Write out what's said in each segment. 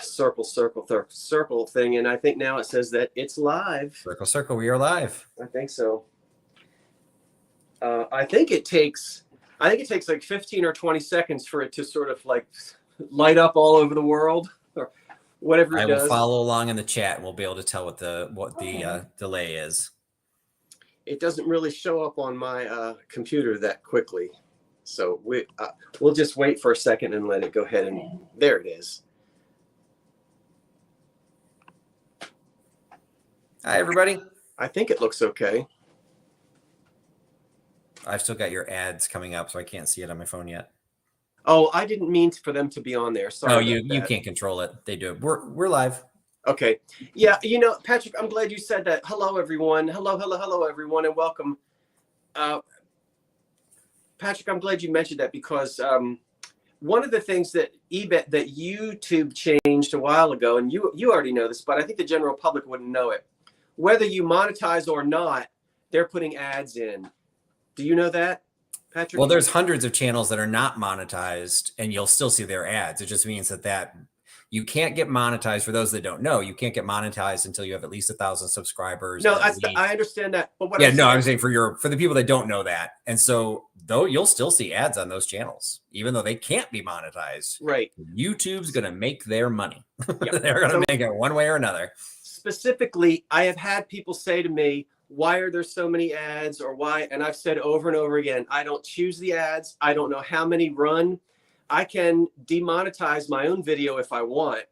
circle thing, and I think now it says that it's live. Circle, we are live. I think so. I think it takes like 15 or 20 seconds for it to sort of like light up all over the world or whatever it does. I will follow along in the chat and we'll be able to tell what the delay is. It doesn't really show up on my computer that quickly. So we'll just wait for a second and let it go ahead, and there it is. Hi, everybody. I think it looks okay. I've still got your ads coming up, so I can't see it on my phone yet. Oh, I didn't mean for them to be on there. Sorry. Oh, you can't control it. They do. We're live. Okay. Yeah, Patrick, I'm glad you said that. Hello, everyone. Hello, everyone, and welcome. Patrick, I'm glad you mentioned that because one of the things that YouTube changed a while ago, and you already know this, but I think the general public wouldn't know it. Whether you monetize or not, they're putting ads in. Do you know that, Patrick? Well, there's hundreds of channels that are not monetized, and you'll still see their ads. It just means that you can't get monetized. For those that don't know, you can't get monetized until you have at least 1,000 subscribers. No, I understand that. But I'm saying for the people that don't know that, and so though you'll still see ads on those channels, even though they can't be monetized. Right. YouTube's going to make their money. Yep. They're going to make it one way or another. Specifically, I have had people say to me, why are there so many ads, or why? And I've said over and over again, I don't choose the ads. I don't know how many run. I can demonetize my own video if I want.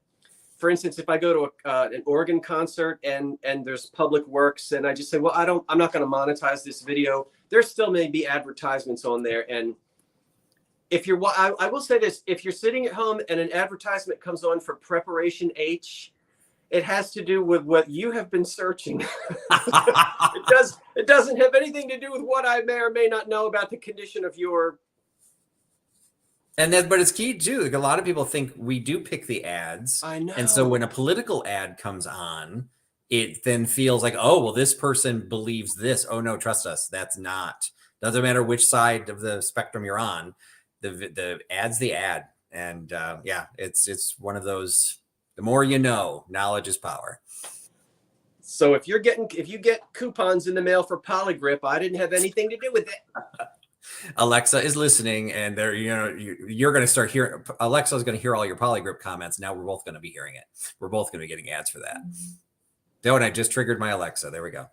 For instance, if I go to an organ concert and there's public works, and I just say, well, I'm not going to monetize this video. There still may be advertisements on there. And if I will say this, if you're sitting at home and an advertisement comes on for Preparation H, it has to do with what you have been searching. It doesn't have anything to do with what I may or may not know about the condition of your. But it's key too. Like, a lot of people think we do pick the ads. I know. And so when a political ad comes on, it then feels like, oh, well, this person believes this. Oh no, trust us. That's not. Doesn't matter which side of the spectrum you're on. The ad's the ad. And it's one of those. The more you know, knowledge is power. So if you get coupons in the mail for Polygrip, I didn't have anything to do with it. Alexa is listening, and you're going to start hearing. Alexa is going to hear all your Polygrip comments. Now we're both going to be hearing it. We're both going to be getting ads for that. And I just triggered my Alexa. There we go.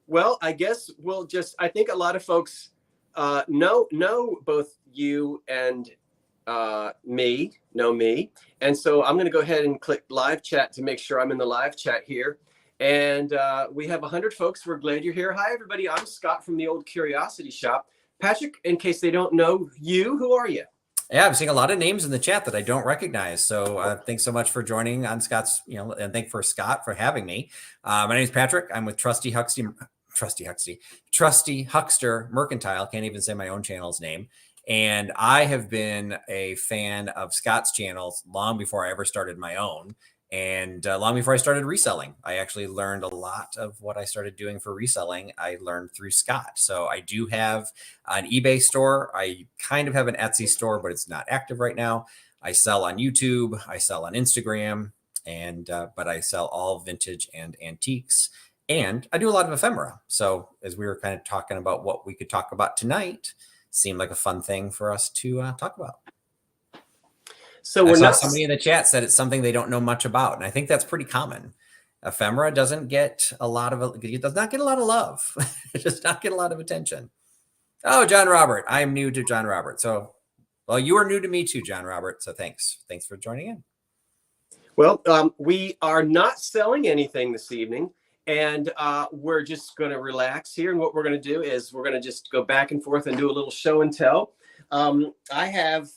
Well, I guess I think a lot of folks know both you and me. And so I'm going to go ahead and click live chat to make sure I'm in the live chat here. And we have 100 folks. We're glad you're here. Hi, everybody. I'm Scott from the Old Curiosity Shop. Patrick, in case they don't know you, who are you? Yeah, I'm seeing a lot of names in the chat that I don't recognize. So thanks so much for joining on Scott's, and thank for Scott for having me. My name is Patrick. I'm with Trusty Huckster Mercantile. Can't even say my own channel's name. And I have been a fan of Scott's channels long before I ever started my own. And long before I started reselling. I actually learned a lot of what I started doing for reselling. I learned through Scott. So I do have an eBay store. I kind of have an Etsy store, but it's not active right now. I sell on YouTube. I sell on Instagram. And but I sell all vintage and antiques. And I do a lot of ephemera. So as we were kind of talking about what we could talk about tonight, seemed like a fun thing for us to talk about. So somebody in the chat said it's something they don't know much about. And I think that's pretty common. Ephemera doesn't get a lot of, it does not get a lot of love. It does not get a lot of attention. Oh, John Robert. I'm new to John Robert. So, well, you are new to me too, John Robert. So thanks. Thanks for joining in. Well, we are not selling anything this evening. And we're just going to relax here. And what we're going to do is we're going to just go back and forth and do a little show and tell. I have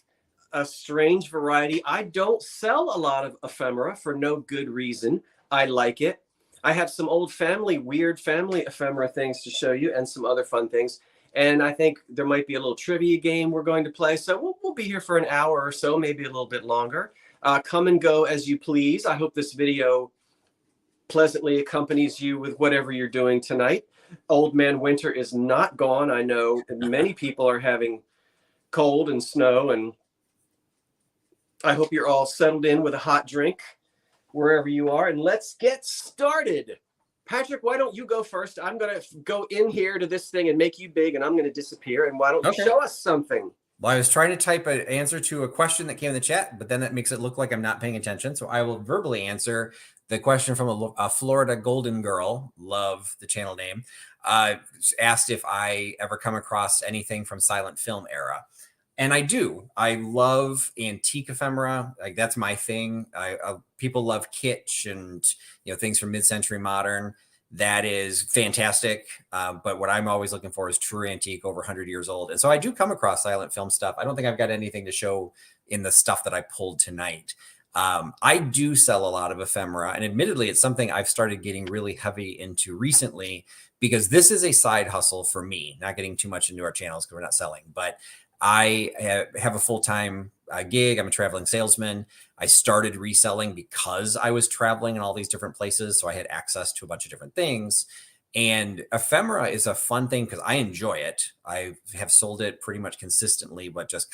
a strange variety. I don't sell a lot of ephemera for no good reason. I like it. I have some old weird family ephemera things to show you and some other fun things. And I think there might be a little trivia game we're going to play. So we'll be here for an hour or so, maybe a little bit longer. Come and go as you please. I hope this video pleasantly accompanies you with whatever you're doing tonight. Old Man Winter is not gone. I know many people are having cold and snow and I hope you're all settled in with a hot drink wherever you are, and let's get started. Patrick, why don't you go first? I'm going to go in here to this thing and make you big, and I'm going to disappear. And why don't you show us something? Well, I was trying to type an answer to a question that came in the chat, but then that makes it look like I'm not paying attention. So I will verbally answer the question from a Florida Golden Girl, love the channel name, asked if I ever come across anything from silent film era. And I do. I love antique ephemera. Like, that's my thing. People love kitsch and, you know, things from mid-century modern. That is fantastic. But what I'm always looking for is true antique, over 100 years old. And so I do come across silent film stuff. I don't think I've got anything to show in the stuff that I pulled tonight. I do sell a lot of ephemera, and admittedly, it's something I've started getting really heavy into recently, because this is a side hustle for me. Not getting too much into our channels because we're not selling, but I have a full-time gig. I'm a traveling salesman. I started reselling because I was traveling in all these different places, so I had access to a bunch of different things. And ephemera is a fun thing because I enjoy it. I have sold it pretty much consistently, but just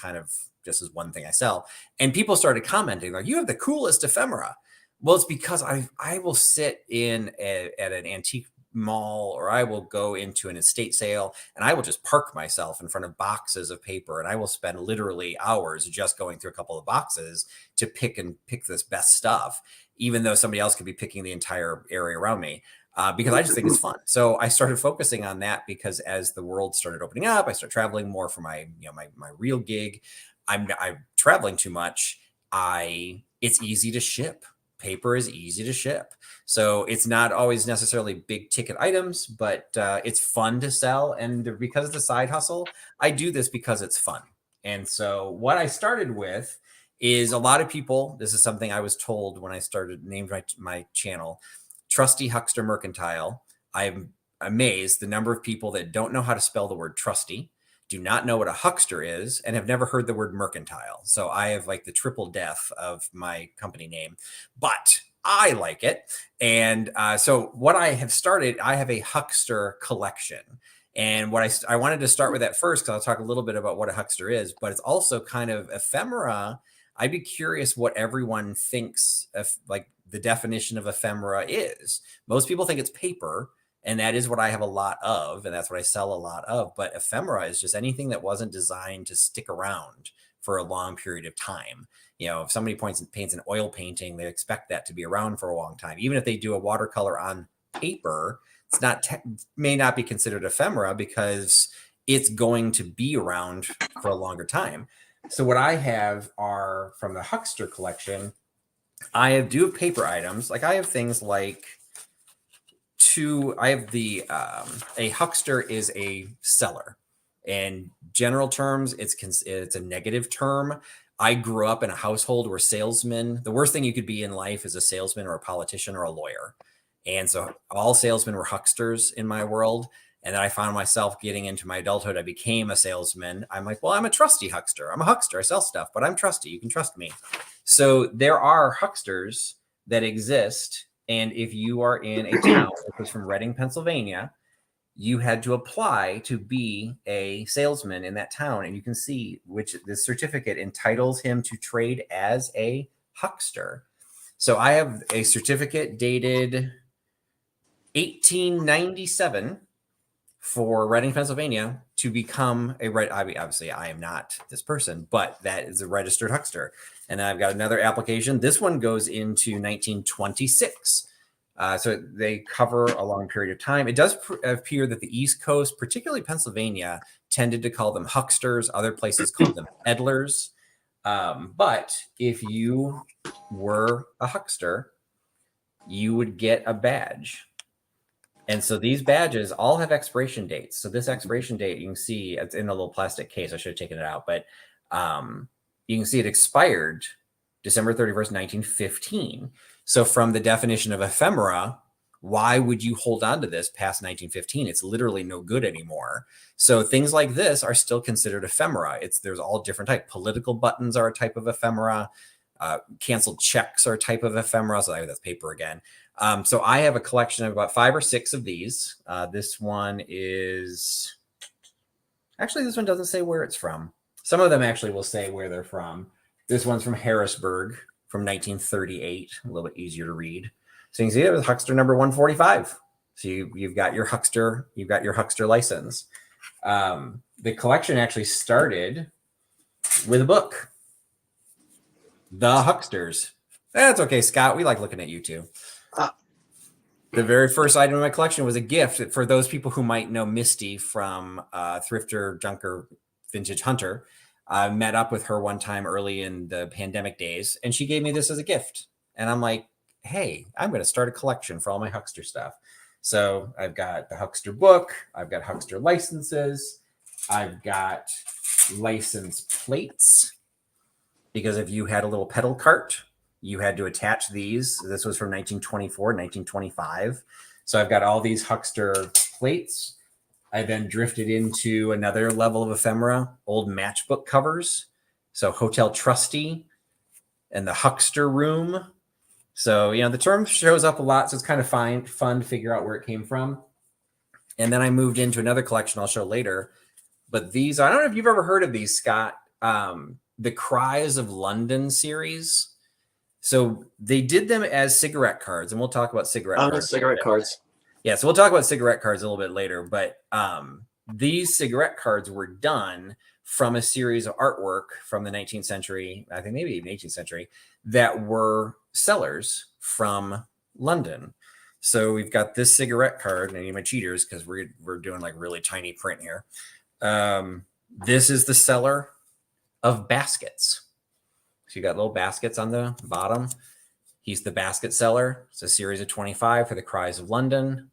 as one thing I sell. And people started commenting like, "You have the coolest ephemera." Well, it's because I will sit in at an antique mall, or I will go into an estate sale and I will just park myself in front of boxes of paper, and I will spend literally hours just going through a couple of boxes to pick this best stuff, even though somebody else could be picking the entire area around me. Because I just think it's fun. So I started focusing on that, because as the world started opening up, I started traveling more for my real gig. I'm traveling too much. It's easy to ship. Paper is easy to ship. So it's not always necessarily big ticket items, but it's fun to sell. And because it's a side hustle, I do this because it's fun. And so what I started with is, a lot of people, this is something I was told when I named my channel, Trusty Huckster Mercantile. I'm amazed the number of people that don't know how to spell the word trusty, do not know what a huckster is, and have never heard the word mercantile. So I have like the triple death of my company name, but I like it. And so what I have started, I have a huckster collection. And what I wanted to start with that first, because I'll talk a little bit about what a huckster is, but it's also kind of ephemera. I'd be curious what everyone thinks of, like, the definition of ephemera is. Most people think it's paper, and that is what I have a lot of, and that's what I sell a lot of. But ephemera is just anything that wasn't designed to stick around for a long period of time. You know, if somebody paints an oil painting, they expect that to be around for a long time. Even if they do a watercolor on paper, it's may not be considered ephemera, because it's going to be around for a longer time. So what I have are from the huckster collection. I do have paper items. Like, I have things like a huckster is a seller. In general terms, it's a negative term. I grew up in a household where salesmen, the worst thing you could be in life is a salesman or a politician or a lawyer. And so all salesmen were hucksters in my world. And then I found myself getting into my adulthood. I became a salesman. I'm like, well, I'm a trusty huckster. I'm a huckster. I sell stuff, but I'm trusty. You can trust me. So there are hucksters that exist. And if you are in a town, which was from Reading, Pennsylvania, you had to apply to be a salesman in that town. And you can see which this certificate entitles him to trade as a huckster. So I have a certificate dated 1897 for Reading, Pennsylvania, to become obviously I am not this person, but that is a registered huckster. And then I've got another application. This one goes into 1926. So they cover a long period of time. It does appear that the East Coast, particularly Pennsylvania, tended to call them hucksters. Other places called them peddlers. But if you were a huckster, you would get a badge. And so these badges all have expiration dates. So this expiration date, you can see it's in a little plastic case. I should have taken it out, but you can see it expired December 31st, 1915. So from the definition of ephemera, why would you hold on to this past 1915? It's literally no good anymore. So things like this are still considered ephemera. There's all different types. Political buttons are a type of ephemera. Canceled checks are a type of ephemera. So that's paper again. So I have a collection of about 5 or 6 of these. This one is actually, this one doesn't say where it's from. Some of them actually will say where they're from. This one's from Harrisburg from 1938, a little bit easier to read. So you can see it was Huckster number 145. So you've got your Huckster, license. The collection actually started with a book, The Hucksters. That's okay, Scott. We like looking at you too. The very first item in my collection was a gift for those people who might know Misty from Thrifter, Junker, Vintage Hunter. I met up with her one time early in the pandemic days, and she gave me this as a gift. And I'm like, hey, I'm going to start a collection for all my Huckster stuff. So I've got the Huckster book. I've got Huckster licenses. I've got license plates, because if you had a little pedal cart, you had to attach these. This was from 1924, 1925. So I've got all these Huckster plates. I then drifted into another level of ephemera, old matchbook covers. So Hotel Trustee and the Huckster Room. So, the term shows up a lot. So it's kind of fun to figure out where it came from. And then I moved into another collection I'll show later. But these, I don't know if you've ever heard of these, Scott, the Cries of London series. So they did them as cigarette cards, and we'll talk about cigarette cards. Cigarette cards. Yeah, so we'll talk about cigarette cards a little bit later, but these cigarette cards were done from a series of artwork from the 19th century, I think maybe even 18th century, that were sellers from London. So we've got this cigarette card, and I need my cheaters because we're doing like really tiny print here. This is the seller of baskets. So you got little baskets on the bottom. He's the basket seller. It's a series of 25 for the Cries of London.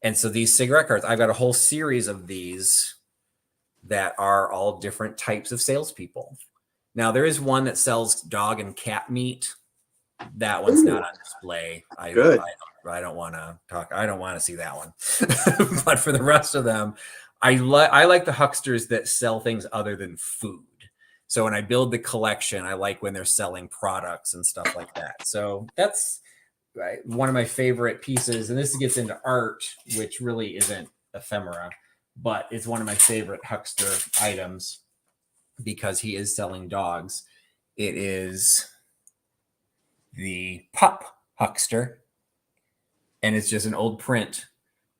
And so these cigarette cards, I've got a whole series of these that are all different types of salespeople. Now, there is one that sells dog and cat meat. That one's not on display. I don't want to talk. I don't want to see that one. But for the rest of them, I like the hucksters that sell things other than food. So when I build the collection, I like when they're selling products and stuff like that. So that's one of my favorite pieces. And this gets into art, which really isn't ephemera, but it's one of my favorite huckster items because he is selling dogs. It is the Pup Huckster, and it's just an old print,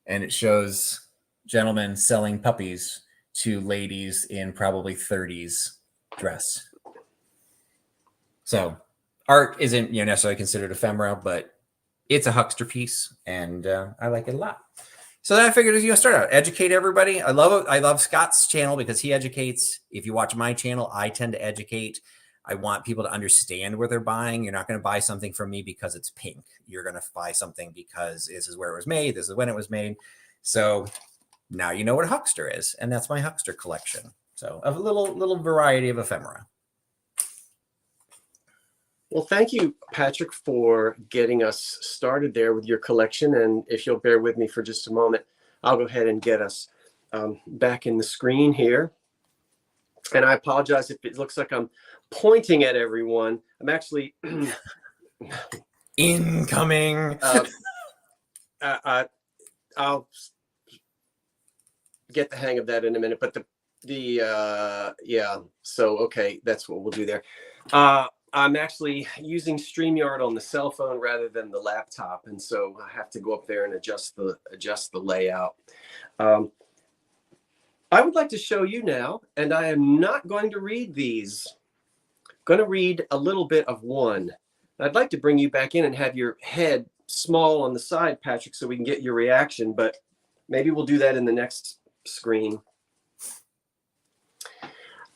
and it shows gentlemen selling puppies to ladies in probably 30s dress. So art isn't necessarily considered ephemera, but it's a huckster piece, and I like it a lot. So then I figured, start out, educate everybody. I love Scott's channel because he educates. If you watch my channel, I tend to educate. I want people to understand what they're buying. You're not going to buy something from me because it's pink. You're going to buy something because this is where it was made. This is when it was made. So now you know what a huckster is, and that's my huckster collection. So a little variety of ephemera. Well, thank you, Patrick, for getting us started there with your collection. And if you'll bear with me for just a moment, I'll go ahead and get us back in the screen here. And I apologize if it looks like I'm pointing at everyone. I'm actually incoming. I'll get the hang of that in a minute. But so okay, that's what we'll do there. I'm actually using StreamYard on the cell phone rather than the laptop, and so I have to go up there and adjust the layout. I would like to show you now, and I am not going to read these. I'm going to read a little bit of one. I'd like to bring you back in and have your head small on the side, Patrick, so we can get your reaction, but maybe we'll do that in the next screen.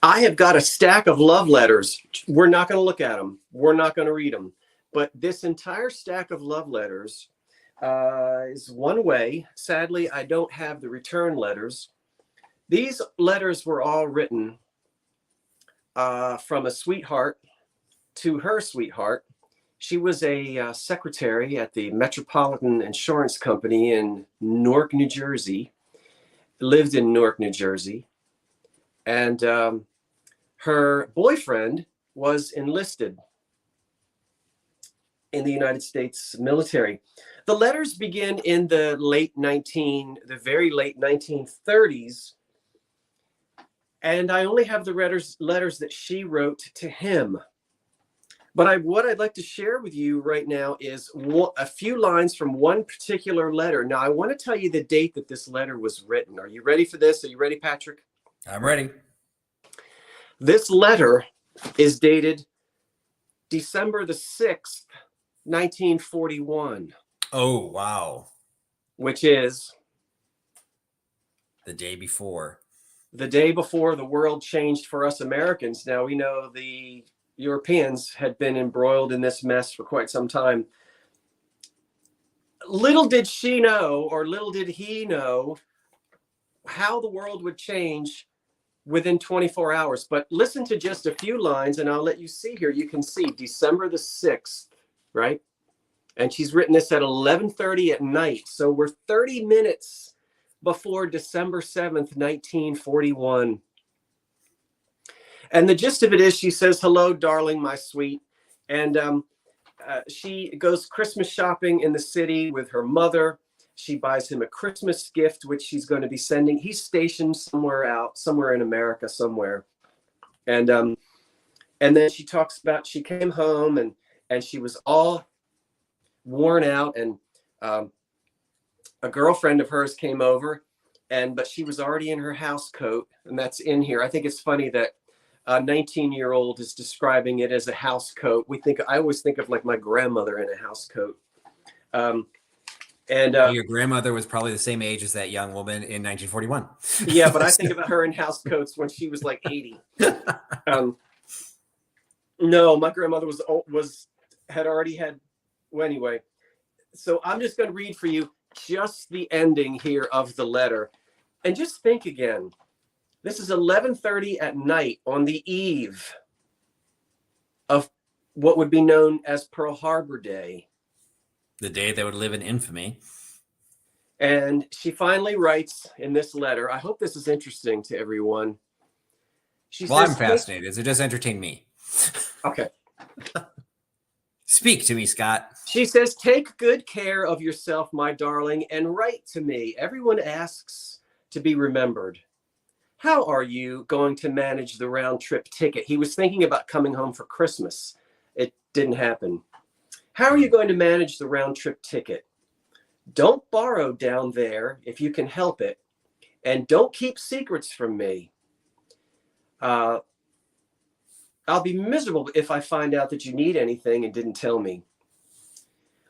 I have got a stack of love letters. We're not going to look at them. We're not going to read them. But this entire stack of love letters is one way. Sadly, I don't have the return letters. These letters were all written from a sweetheart to her sweetheart. She was a secretary at the Metropolitan Insurance Company in Newark, New Jersey. Lived in Newark, New Jersey. And her boyfriend was enlisted in the United States military. The letters begin in the very late 1930s. And I only have the letters that she wrote to him. But what I'd like to share with you right now is a few lines from one particular letter. Now, I want to tell you the date that this letter was written. Are you ready for this? Are you ready, Patrick? I'm ready. This letter is dated December the 6th, 1941. Oh, wow. Which is the day before. The day before the world changed for us Americans. Now, we know the Europeans had been embroiled in this mess for quite some time. Little did she know, or little did he know, how the world would change within 24 hours. But listen to just a few lines, and I'll let you see here. You can see December the 6th, right? And she's written this at 11:30 at night. So we're 30 minutes before December 7th, 1941. And the gist of it is, she says, "Hello, darling, my sweet." And she goes Christmas shopping in the city with her mother. She buys him a Christmas gift, which she's going to be sending. He's stationed somewhere in America, somewhere. And then she talks about, she came home and she was all worn out, and a girlfriend of hers came over, but she was already in her house coat, and that's in here. I think it's funny that a 19-year-old is describing it as a house coat. I always think of like my grandmother in a house coat. Your grandmother was probably the same age as that young woman in 1941. Yeah, but I think about her in house coats when she was like 80. No, my grandmother had already had. Well, anyway, so I'm just going to read for you just the ending here of the letter, and just think again. This is 11:30 at night on the eve of what would be known as Pearl Harbor Day. The day that would live in infamy. And she finally writes in this letter, I hope this is interesting to everyone. I'm fascinated. So just entertain me. Okay. Speak to me, Scott. She says, "Take good care of yourself, my darling, and write to me. Everyone asks to be remembered. How are you going to manage the round-trip ticket?" He was thinking about coming home for Christmas. It didn't happen. "How are you going to manage the round-trip ticket? Don't borrow down there if you can help it. And don't keep secrets from me. I'll be miserable if I find out that you need anything and didn't tell me.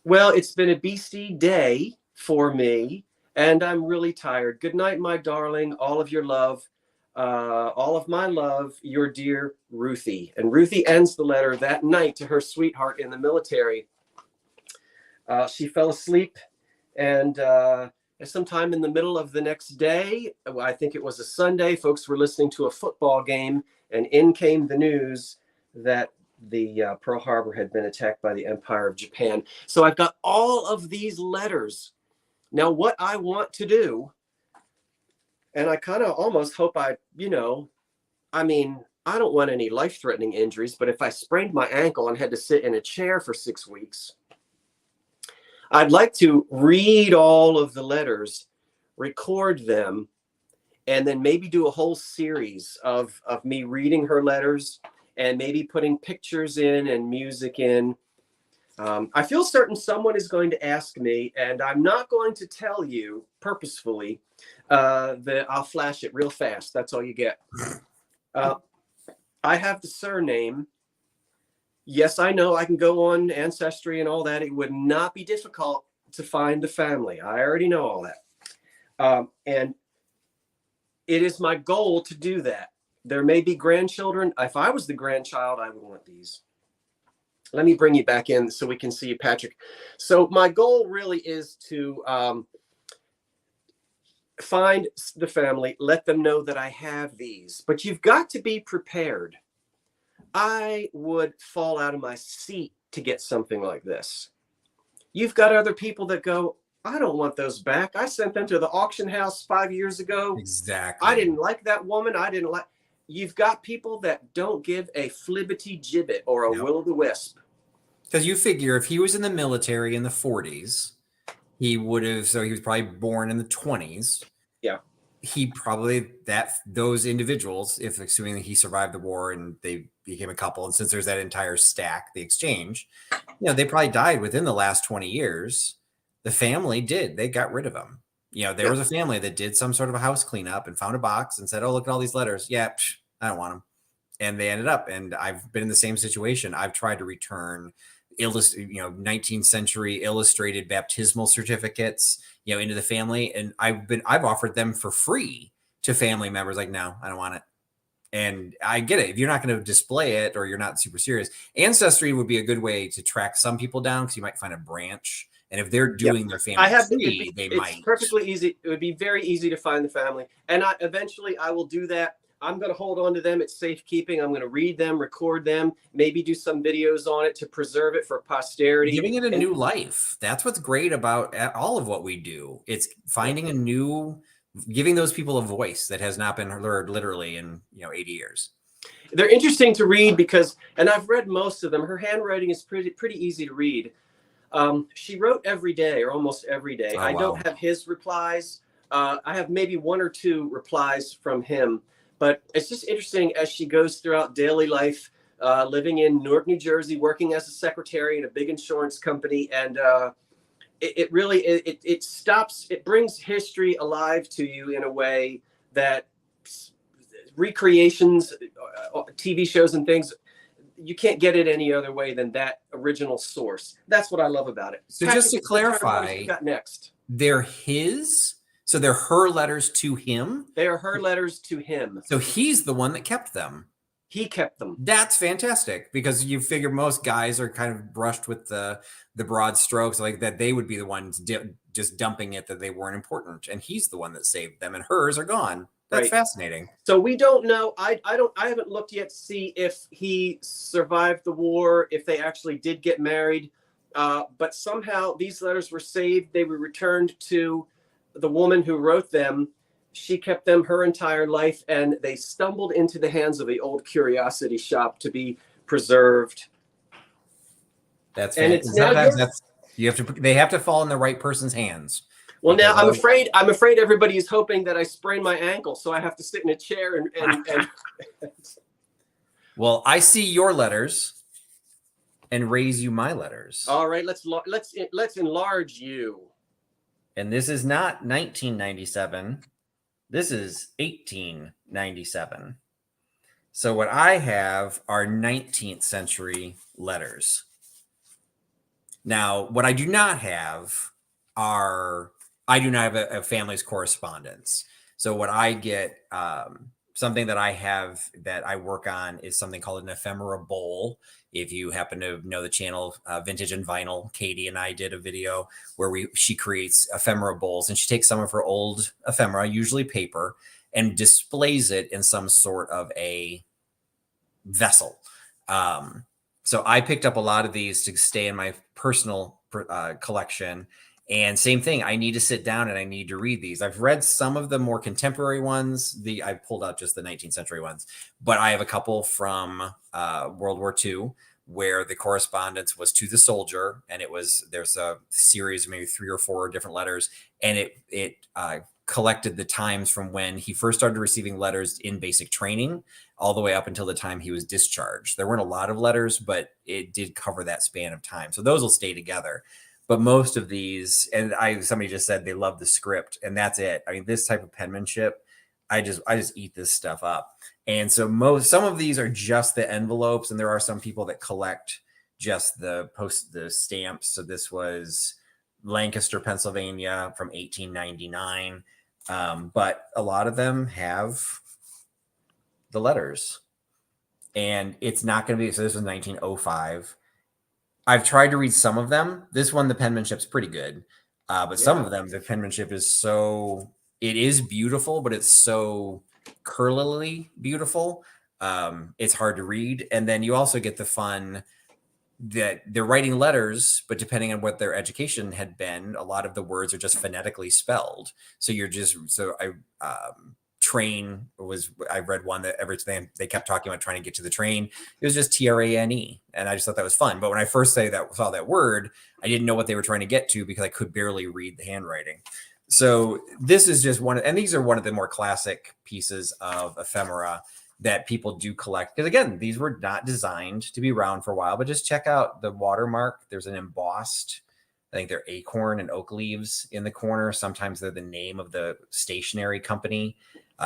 Well, it's been a beastly day for me, and I'm really tired. Good night, my darling. All of your love. All of my love, your dear Ruthie." And Ruthie ends the letter that night to her sweetheart in the military. She fell asleep, and sometime in the middle of the next day, I think it was a Sunday, folks were listening to a football game, and in came the news that the Pearl Harbor had been attacked by the Empire of Japan. So I've got all of these letters. Now, what I want to do, and I kind of almost hope I don't want any life-threatening injuries, but if I sprained my ankle and had to sit in a chair for 6 weeks, I'd like to read all of the letters, record them, and then maybe do a whole series of me reading her letters and maybe putting pictures in and music in. I feel certain someone is going to ask me, and I'm not going to tell you purposefully, that I'll flash it real fast. That's all you get. I have the surname. Yes, I know I can go on Ancestry and all that. It would not be difficult to find the family. I already know all that. And it is my goal to do that. There may be grandchildren. If I was the grandchild, I would want these. Let me bring you back in so we can see you, Patrick. So my goal really is to find the family, let them know that I have these. But you've got to be prepared. I would fall out of my seat to get something like this. You've got other people that go, "I don't want those back. I sent them to the auction house 5 years ago. Exactly. I didn't like that woman. You've got people that don't give a flibbity gibbet or a will-o'-the-wisp. Because you figure if he was in the military in the 40s, he was probably born in the 20s. Yeah. he probably those individuals, if assuming that he survived the war and they became a couple, and since there's that entire stack, the exchange, they probably died within the last 20 years. The family they got rid of them. There was a family that did some sort of a house cleanup and found a box and said, oh, look at all these letters. Yeah, I don't want them. And they ended up, and I've been in the same situation. I've tried to return 19th century illustrated baptismal certificates, into the family. And I've offered them for free to family members. Like, no, I don't want it. And I get it. If you're not going to display it or you're not super serious, Ancestry would be a good way to track some people down, because you might find a branch. And if they're doing their family tree, it's perfectly easy. It would be very easy to find the family. And eventually I will do that. I'm going to hold on to them. It's safekeeping. I'm going to read them, record them, maybe do some videos on it to preserve it for posterity. Giving it a new life. That's what's great about all of what we do. It's finding giving those people a voice that has not been heard literally in 80 years. They're interesting to read because, and I've read most of them. Her handwriting is pretty easy to read. She wrote every day or almost every day. I don't have his replies. I have maybe one or two replies from him. But it's just interesting as she goes throughout daily life, living in Newark, New Jersey, working as a secretary in a big insurance company. And it brings history alive to you in a way that recreations, TV shows and things, you can't get it any other way than that original source. That's what I love about it. So just to clarify, next, they're his. So they're her letters to him? They are her letters to him. So he's the one that kept them. He kept them. That's fantastic, because you figure most guys are kind of brushed with the broad strokes, like that they would be the ones just dumping it, that they weren't important. And he's the one that saved them, and hers are gone. That's fascinating. So we don't know. I haven't looked yet to see if he survived the war, if they actually did get married. But somehow these letters were saved. They were returned to the woman who wrote them. She kept them her entire life, and they stumbled into the hands of the old curiosity shop to be preserved. That's sometimes they have to fall in the right person's hands. Well, now I'm afraid everybody is hoping that I sprain my ankle, so I have to sit in a chair and Well, I see your letters and raise you my letters. All right, let's enlarge you. And this is not 1997. This is 1897. So what I have are 19th century letters. Now, what I do not have a family's correspondence. So what I get, something that I have that I work on is something called an Ephemera Bowl. If you happen to know the channel Vintage and Vinyl, Katie and I did a video where she creates ephemera bowls, and she takes some of her old ephemera, usually paper, and displays it in some sort of a vessel. So I picked up a lot of these to stay in my personal collection. And same thing, I need to sit down and I need to read these. I've read some of the more contemporary ones. I pulled out just the 19th century ones, but I have a couple from World War II where the correspondence was to the soldier, and there's a series of maybe 3 or 4 different letters, and it collected the times from when he first started receiving letters in basic training all the way up until the time he was discharged. There weren't a lot of letters, but it did cover that span of time. So those will stay together. But most of these, and somebody just said they love the script, and that's it. I mean, this type of penmanship, I just eat this stuff up. And so some of these are just the envelopes, and there are some people that collect just the stamps. So this was Lancaster, Pennsylvania from 1899. But a lot of them have the letters, and it's not going to be, so this was 1905. I've tried to read some of them. This one, the penmanship's pretty good. But some of them, the penmanship is it is beautiful, but it's so curlily beautiful. It's hard to read. And then you also get the fun that they're writing letters, but depending on what their education had been, a lot of the words are just phonetically spelled. So train I read one that every time they kept talking about trying to get to the train, it was just TRANE. And I just thought that was fun. But when I first saw that word, I didn't know what they were trying to get to because I could barely read the handwriting. So this is just and these are one of the more classic pieces of ephemera that people do collect. Because again, these were not designed to be around for a while, but just check out the watermark. There's an embossed, I think they're acorn and oak leaves in the corner. Sometimes they're the name of the stationery company.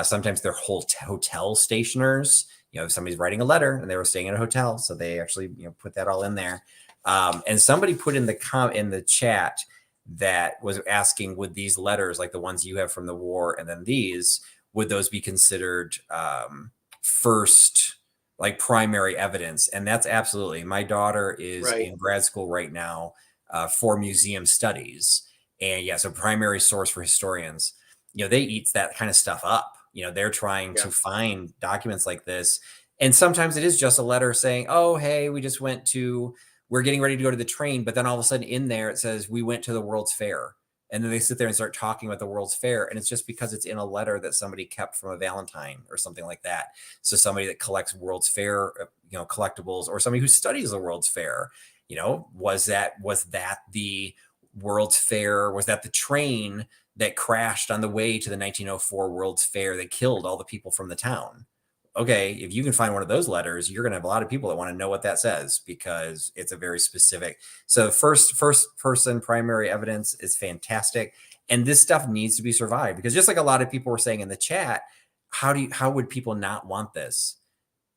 Sometimes they're hotel stationers. If somebody's writing a letter and they were staying at a hotel, so they actually put that all in there. And somebody put in the chat that was asking, would these letters, like the ones you have from the war and then these, would those be considered first, like primary evidence? And that's absolutely. My daughter is in grad school right now for museum studies. And yeah, so primary source for historians, they eat that kind of stuff up. They're trying to find documents like this. And sometimes it is just a letter saying, oh, hey, we're getting ready to go to the train. But then all of a sudden in there, it says, we went to the World's Fair. And then they sit there and start talking about the World's Fair. And it's just because it's in a letter that somebody kept from a Valentine or something like that. So somebody that collects World's Fair, collectibles, or somebody who studies the World's Fair, was that the World's Fair? Was that the train that crashed on the way to the 1904 World's Fair that killed all the people from the town? Okay, if you can find one of those letters, you're going to have a lot of people that want to know what that says, because it's a very specific. So first person primary evidence is fantastic. And this stuff needs to be survived, because just like a lot of people were saying in the chat, how would people not want this?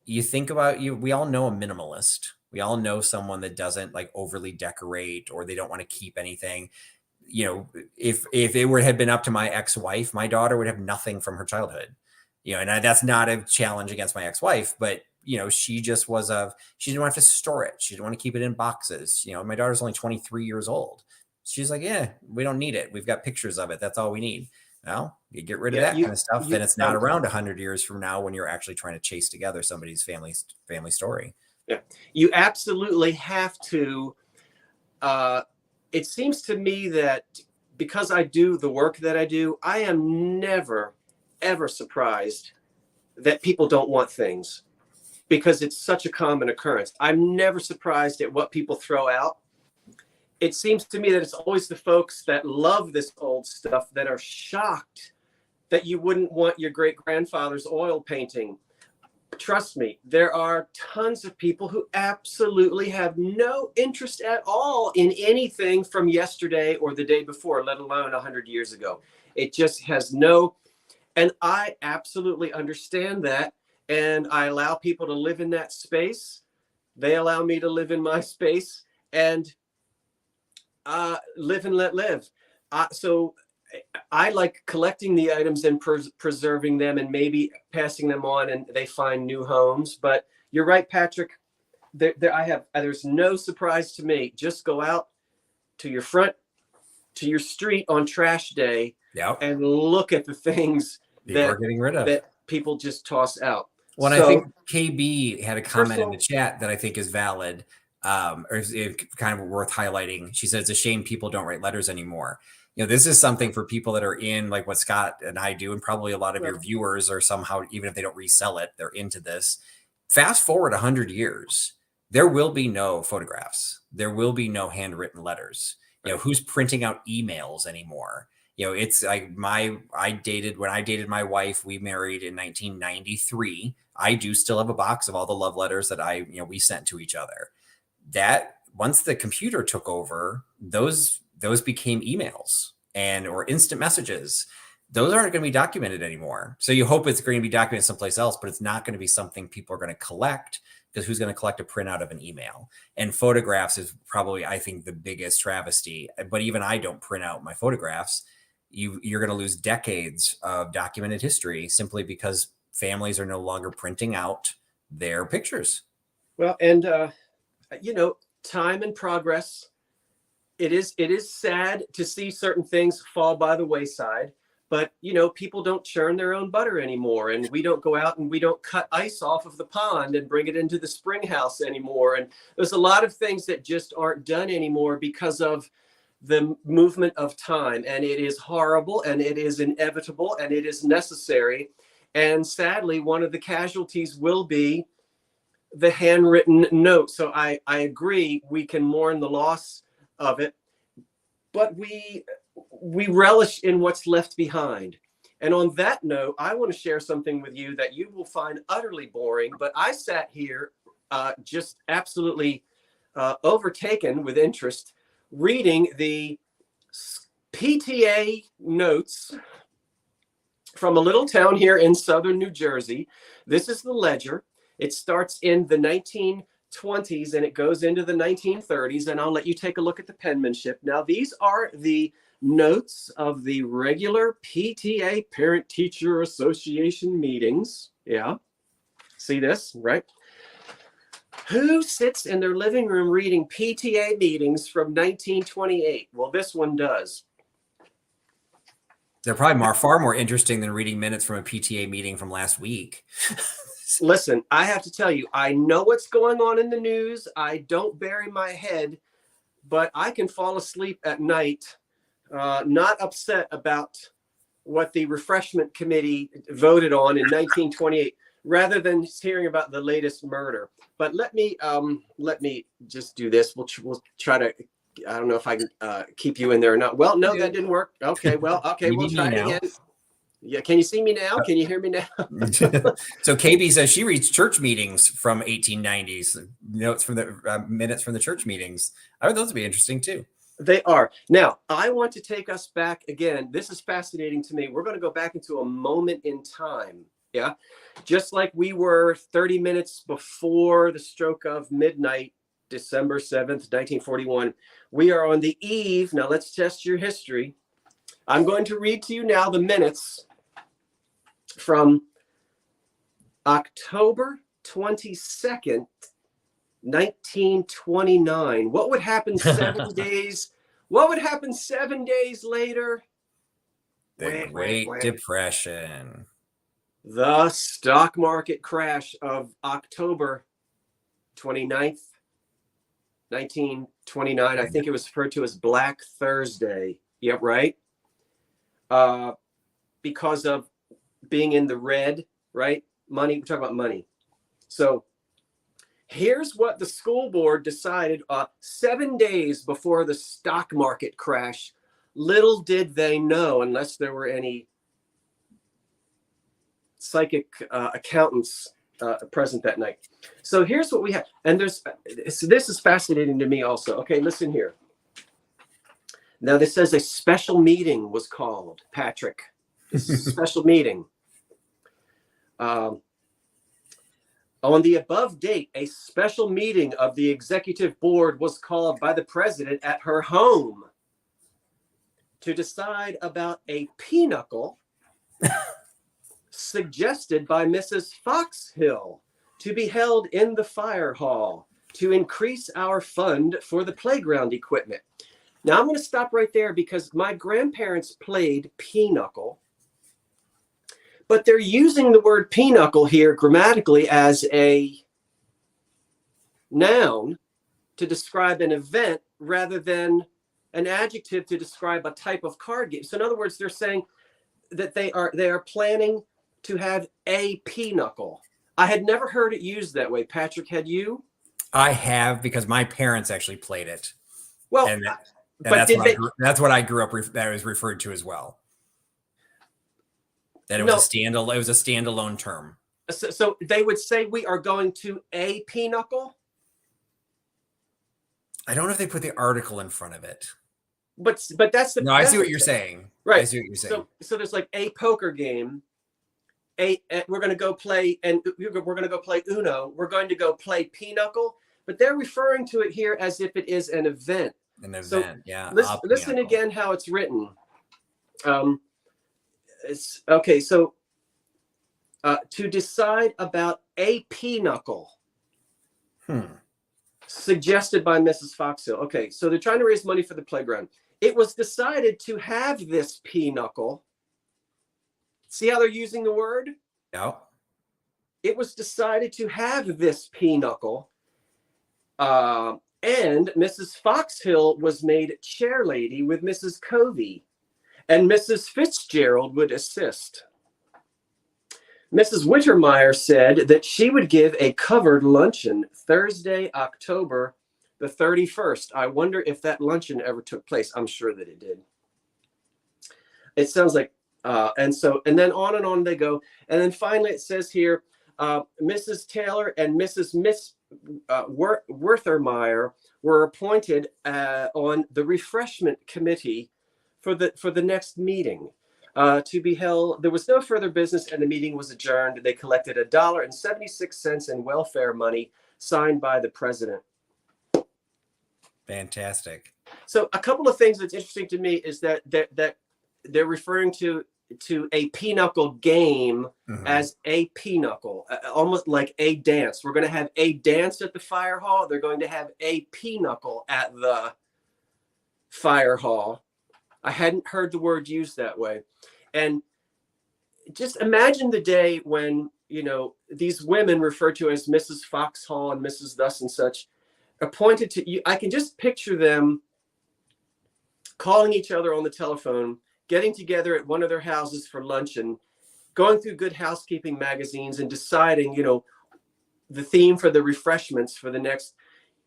You think about we all know a minimalist. We all know someone that doesn't like overly decorate, or they don't want to keep anything. If it had been up to my ex-wife, my daughter would have nothing from her childhood. And that's not a challenge against my ex-wife, but she just she didn't want to store it. She didn't want to keep it in boxes. My daughter's only 23 years old. She's like, yeah, we don't need it. We've got pictures of it. That's all we need. Well, you get rid of that kind of stuff, then it's not around 100 years from now when you're actually trying to chase together somebody's family story. Yeah, you absolutely have to. It seems to me that because I do the work that I do, I am never ever surprised that people don't want things, because it's such a common occurrence. I'm never surprised at what people throw out. It seems to me that it's always the folks that love this old stuff that are shocked that you wouldn't want your great grandfather's oil painting. Trust me, there are tons of people who absolutely have no interest at all in anything from yesterday or the day before, let alone 100 years ago. It just has no. And I absolutely understand that. And I allow people to live in that space. They allow me to live in my space, and live and let live. So I like collecting the items and preserving them, and maybe passing them on, and they find new homes. But you're right, Patrick. There's no surprise to me. Just go out to your street on trash day, and look at the things people are getting rid of, that people just toss out. Well, I think KB had a comment in the chat that I think is valid, or is kind of worth highlighting. She said, it's a shame people don't write letters anymore. This is something for people that are in, like what Scott and I do, and probably a lot of your viewers are somehow, even if they don't resell it, they're into this. Fast forward 100 years, there will be no photographs. There will be no handwritten letters. Who's printing out emails anymore? It's like when I dated my wife, we married in 1993. I do still have a box of all the love letters that we sent to each other. That once the computer took over, those became emails or instant messages. Those aren't going to be documented anymore. So you hope it's going to be documented someplace else, but it's not going to be something people are going to collect, because who's going to collect a printout of an email? And photographs is probably, I think, the biggest travesty. But even I don't print out my photographs. You're going to lose decades of documented history simply because families are no longer printing out their pictures. Well, and time and progress. It is sad to see certain things fall by the wayside, but people don't churn their own butter anymore, and we don't go out and we don't cut ice off of the pond and bring it into the spring house anymore. And there's a lot of things that just aren't done anymore because of the movement of time, and it is horrible, and it is inevitable, and it is necessary. And sadly, one of the casualties will be the handwritten note. So I agree, we can mourn the loss of it, but we we relish in what's left behind. And on that note, I want to share something with you that you will find utterly boring, but I sat here just absolutely overtaken with interest reading the PTA notes from a little town here in southern New Jersey. This is the ledger. It starts in the 1920s and it goes into the 1930s, and I'll let you take a look at the penmanship. Now, these are the notes of the regular PTA, Parent Teacher Association meetings. Yeah. See this, right? Who sits in their living room reading PTA meetings from 1928? Well, this one does. They're probably far more interesting than reading minutes from a PTA meeting from last week. Listen, I have to tell you, I know what's going on in the news. I don't bury my head, but I can fall asleep at night, not upset about what the refreshment committee voted on in 1928, rather than hearing about the latest murder. But let me just do this. We'll try to. I don't know if I can keep you in there or not. Well, no, that didn't work. Okay, well, okay, we'll try it again. Yeah, can you see me now? Can you hear me now? So KB says she reads church meetings from 1890s, notes from the minutes from the church meetings. I think those would be interesting too. They are. Now, I want to take us back again. This is fascinating to me. We're going to go back into a moment in time. Yeah. Just like we were 30 minutes before the stroke of midnight, December 7th, 1941. We are on the eve. Now, let's test your history. I'm going to read to you now the minutes from October 22nd, 1929. What would happen 7 days? What would happen 7 days later? The Great Depression. The stock market crash of October 29th, 1929. I think it was referred to as Black Thursday. Yep, right. Because of being in the red, right? Money, we're talking about money. So here's what the school board decided 7 days before the stock market crash. Little did they know, unless there were any psychic accountants present that night. So here's what we have. And so this is fascinating to me also. Okay, listen here. Now, this says a special meeting was called, Patrick. This is a special meeting. On the above date, a special meeting of the executive board was called by the president at her home to decide about a pinochle suggested by Mrs. Foxhill to be held in the fire hall to increase our fund for the playground equipment. Now, I'm going to stop right there because my grandparents played pinochle, but they're using the word pinochle here grammatically as a noun to describe an event rather than an adjective to describe a type of card game. So in other words, they're saying that they are planning to have a pinochle. I had never heard it used that way. Patrick, had you? I have, because my parents actually played it. Well, and but that's what I grew up that was referred to as well. That it was a standalone term. So they would say we are going to a pinochle. I don't know if they put the article in front of it. But that's the. No, I see what you're saying. Right. I see what you're saying. So there's like a poker game. We're going to go play, and we're going to go play Uno. We're going to go play pinochle, but they're referring to it here as if it is an event. An event, yeah. Listen again how it's written. It's okay. So to decide about a pinochle suggested by Mrs. Foxhill. Okay, so they're trying to raise money for the playground. It was decided to have this pinochle. See how they're using the word? No. It was decided to have this pinochle. And Mrs. Foxhill was made chair lady with Mrs. Covey, and Mrs. Fitzgerald would assist. Mrs. Wittermeyer said that she would give a covered luncheon Thursday, October the 31st. I wonder if that luncheon ever took place. I'm sure that it did. It sounds like, and then on they go. And then finally it says here, Mrs. Taylor and Miss Werthermeyer were appointed on the refreshment committee for the next meeting to be held. There was no further business and the meeting was adjourned. They collected $1.76 in welfare money signed by the president. Fantastic. So a couple of things that's interesting to me is that they're referring to a pinochle game as a pinochle, almost like a dance. We're going to have a dance at the fire hall. They're going to have a pinochle at the fire hall. I hadn't heard the word used that way. And just imagine the day when, these women referred to as Mrs. Foxhall and Mrs. Thus and such, appointed to you. I can just picture them calling each other on the telephone, getting together at one of their houses for luncheon, going through Good Housekeeping magazines and deciding, the theme for the refreshments for the next.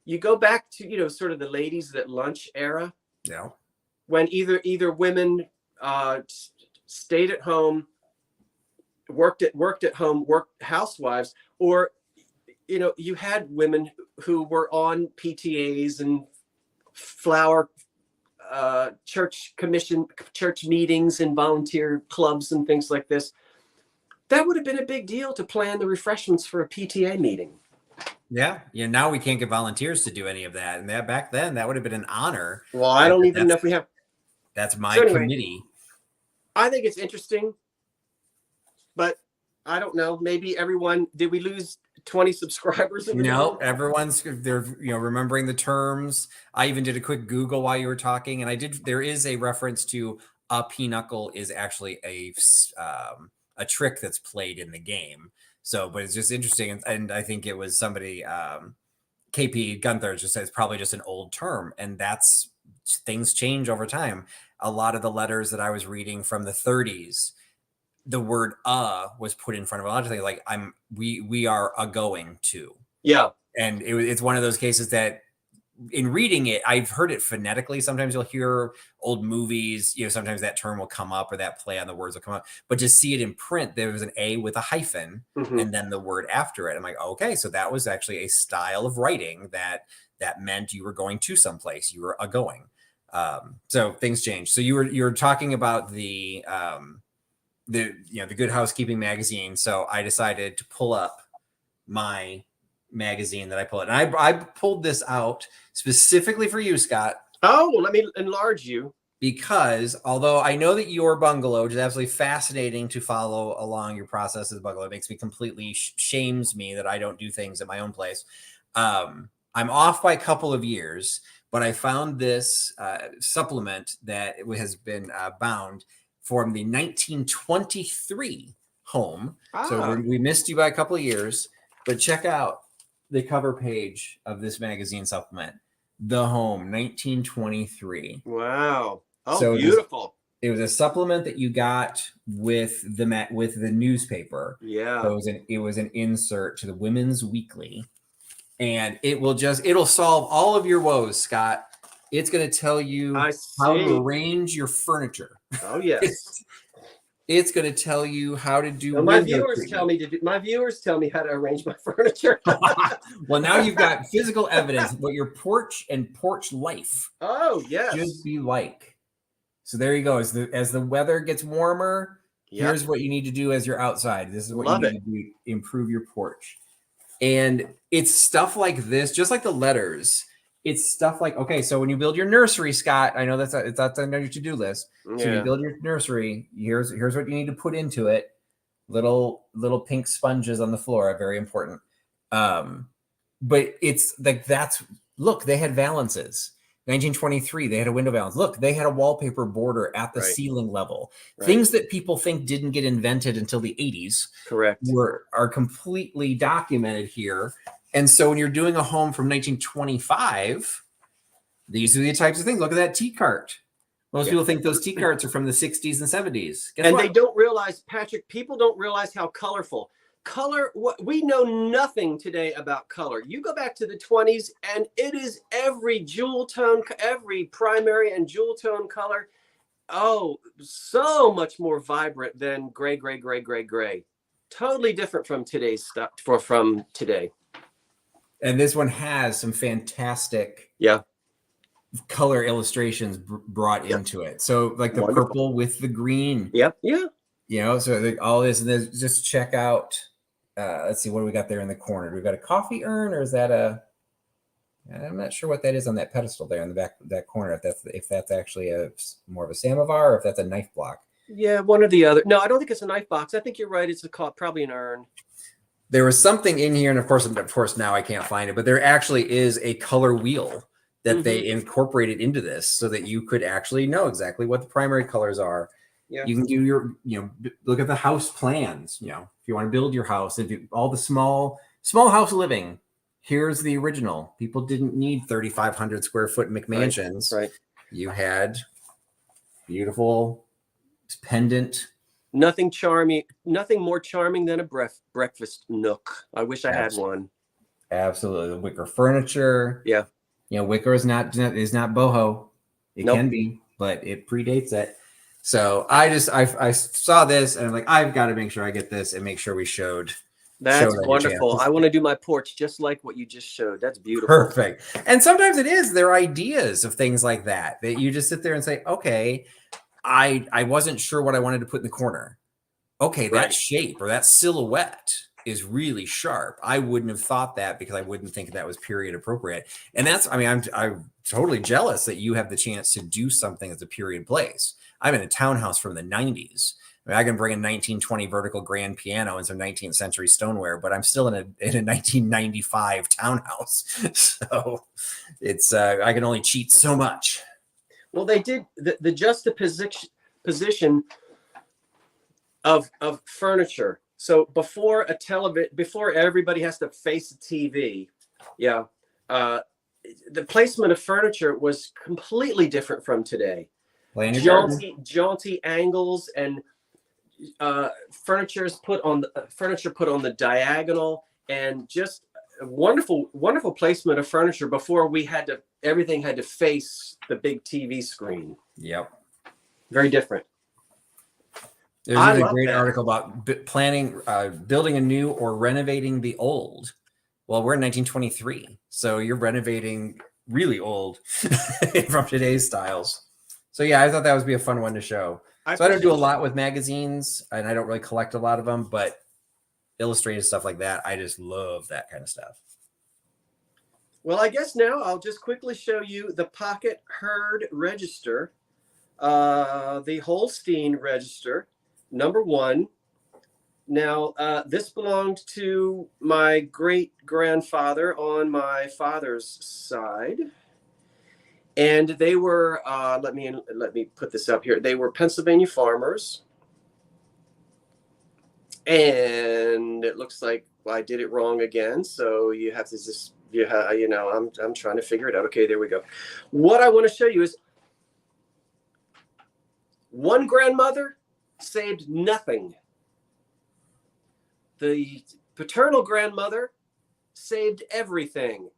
You go back to, sort of the ladies at lunch era. Yeah. When either women stayed at home, worked at home, worked housewives, or you had women who were on PTAs and flower church meetings and volunteer clubs and things like this. That would have been a big deal to plan the refreshments for a PTA meeting. Yeah. Now we can't get volunteers to do any of that. And that back then, that would have been an honor. Well, I don't even know if we have. That's my committee. I think it's interesting, but I don't know. Maybe did we lose 20 subscribers? No, everyone's they're remembering the terms. I even did a quick Google while you were talking, and there is a reference to a pinochle is actually a trick that's played in the game. So, but it's just interesting, and I think it was somebody KP Gunther just said it's probably just an old term, and that's things change over time. A lot of the letters that I was reading from the 30s, the word was put in front of a lot of things, like we are going to. Yeah. And it's one of those cases that in reading it, I've heard it phonetically. Sometimes you'll hear old movies, sometimes that term will come up or that play on the words will come up, but to see it in print, there was an A with a hyphen and then the word after it. I'm like, okay, so that was actually a style of writing that meant you were going to someplace, you were going. So things changed. So you were talking about the Good Housekeeping magazine. So I decided to pull up my magazine that I pulled. And I pulled this out specifically for you, Scott. Oh, well, let me enlarge you. Because although I know that your bungalow is absolutely fascinating to follow along your process as a bungalow, it makes me completely shames me that I don't do things at my own place. I'm off by a couple of years, but I found this supplement that has been bound from the 1923 home. So we missed you by a couple of years, but check out the cover page of this magazine supplement. The Home, 1923. Wow. Oh, so beautiful. It was a supplement that you got with the newspaper. Yeah. So it was an insert to the Women's Weekly. And it'll solve all of your woes, Scott. It's going to tell you how to arrange your furniture. Oh, yes. It's going to tell you how to do. Well, my viewers tell me how to arrange my furniture. Well, now you've got physical evidence what your porch and porch life should be like. So there you go. As the weather gets warmer, here's what you need to do as you're outside. This is what you need to do to improve your porch. And it's stuff like this, just like the letters. It's stuff like, okay, so when you build your nursery, Scott, I know that's on your to-do list. Yeah. So you build your nursery, here's what you need to put into it. Little pink sponges on the floor, very important. But it's like look, they had valances. 1923, they had a window valance. Look, they had a wallpaper border at the ceiling level. Right. Things that people think didn't get invented until the 80s. Correct. Are completely documented here. And so when you're doing a home from 1925, these are the types of things. Look at that tea cart. Most people think those tea carts are from the 60s and 70s. Guess what? They don't realize, Patrick, people don't realize how colorful. We know nothing today about color. You go back to the 20s and it is every jewel tone, every primary and jewel tone color. Oh, so much more vibrant than gray, gray, gray, gray, gray. Totally different from today's stuff from today. And this one has some fantastic Yeah. color illustrations brought Yep. into it. So like the Wonderful. purple with the green, Yep. Yeah. so all this, and then just check out, let's see, what do we got there in the corner? Do we got a coffee urn, or is that I'm not sure what that is on that pedestal there in the back, that corner, if that's actually more of a samovar, or if that's a knife block. Yeah, one or the other. No, I don't think it's a knife box. I think you're right. It's probably an urn. There was something in here, and of course now I can't find it, but there actually is a color wheel that they incorporated into this so that you could actually know exactly what the primary colors are. Yeah. You can do your, look at the house plans, if you want to build your house and do all the small house living, here's the original. People didn't need 3,500 square foot McMansions. Right. You had beautiful pendant. Nothing more charming than a breakfast nook. I wish I had one. Absolutely. The wicker furniture. Yeah. Wicker is not boho. It can be, but it predates it. So I saw this and I'm like, I've got to make sure I get this and make sure we showed. That's wonderful. I want to do my porch just like what you just showed. That's beautiful. Perfect. And sometimes there are ideas of things like that you just sit there and say, okay, I wasn't sure what I wanted to put in the corner. Okay, that shape or that silhouette is really sharp. I wouldn't have thought that because I wouldn't think that was period appropriate. And I'm totally jealous that you have the chance to do something that's a period place. I'm in a townhouse from the 90s. I can bring a 1920 vertical grand piano and some 19th century stoneware, but I'm still in a 1995 townhouse. So it's I can only cheat so much. Well, they did the juxtaposition of furniture. So before everybody has to face a TV, the placement of furniture was completely different from today. Jaunty angles and furniture put on the diagonal, and just wonderful placement of furniture before everything had to face the big TV screen. Yep. Very different. There's a great article about building a new or renovating the old. Well, we're in 1923, so you're renovating really old from today's styles. So yeah, I thought that would be a fun one to show. I don't do a lot with magazines, and I don't really collect a lot of them, but illustrated stuff like that, I just love that kind of stuff. Well, I guess now I'll just quickly show you the pocket herd register, the Holstein register, number 1. Now, this belonged to my great-grandfather on my father's side. And they were, let me put this up here. They were Pennsylvania farmers. And it looks like I did it wrong again. So you have to just, I'm trying to figure it out. Okay, there we go. What I want to show you is one grandmother saved nothing. The paternal grandmother saved everything.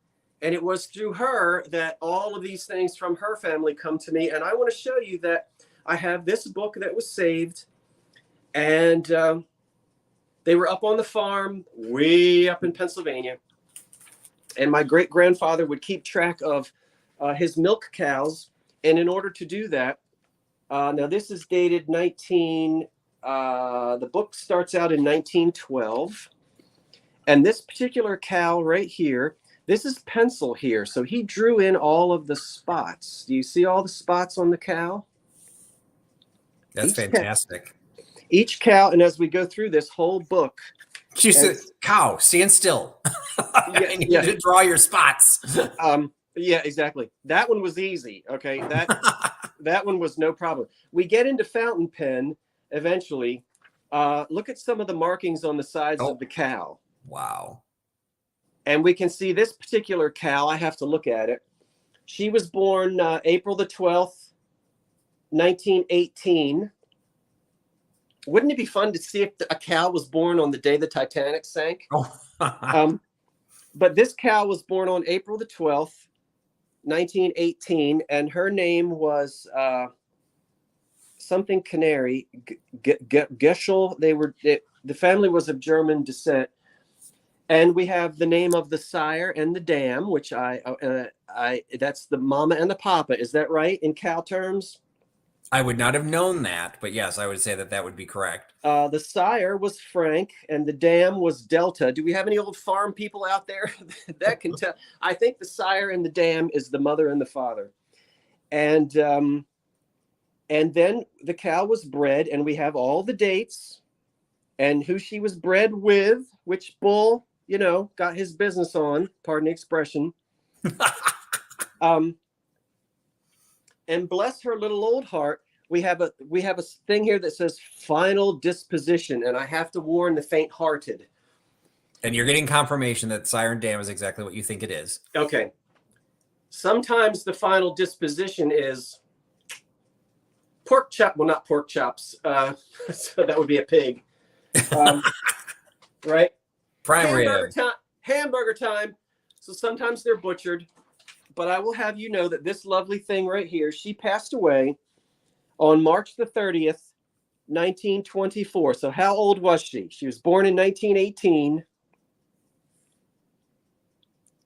And it was through her that all of these things from her family come to me. And I want to show you that I have this book that was saved. And they were up on the farm way up in Pennsylvania. And my great-grandfather would keep track of his milk cows. And in order to do that, now this is dated the book starts out in 1912. And this particular cow right here, this is pencil here. So he drew in all of the spots. Do you see all the spots on the cow? That's fantastic. Each cow, and as we go through this whole book. She said, cow, stand still. I need you to draw your spots. Yeah, exactly. That one was easy. Okay. That one was no problem. We get into fountain pen eventually. Look at some of the markings on the sides of the cow. Wow. And we can see this particular cow. I have to look at it. She was born April the 12th, 1918. Wouldn't it be fun to see if a cow was born on the day the Titanic sank? Oh. But this cow was born on April the 12th, 1918, and her name was something Canary, Geschel. The family was of German descent. And we have the name of the sire and the dam, which that's the mama and the papa. Is that right in cow terms? I would not have known that, but yes, I would say that that would be correct. The sire was Frank and the dam was Delta. Do we have any old farm people out there that can tell? I think the sire and the dam is the mother and the father. And then the cow was bred, and we have all the dates and who she was bred with, which bull, got his business on, pardon the expression. And bless her little old heart, we have a thing here that says final disposition, and I have to warn the faint-hearted. And you're getting confirmation that sire and dam is exactly what you think it is. Okay. Sometimes the final disposition is pork chop. Well, not pork chops. So that would be a pig. Right? Prime rib. Hamburger time. So sometimes they're butchered. But I will have you know that this lovely thing right here, she passed away on March the 30th, 1924. So how old was she? She was born in 1918.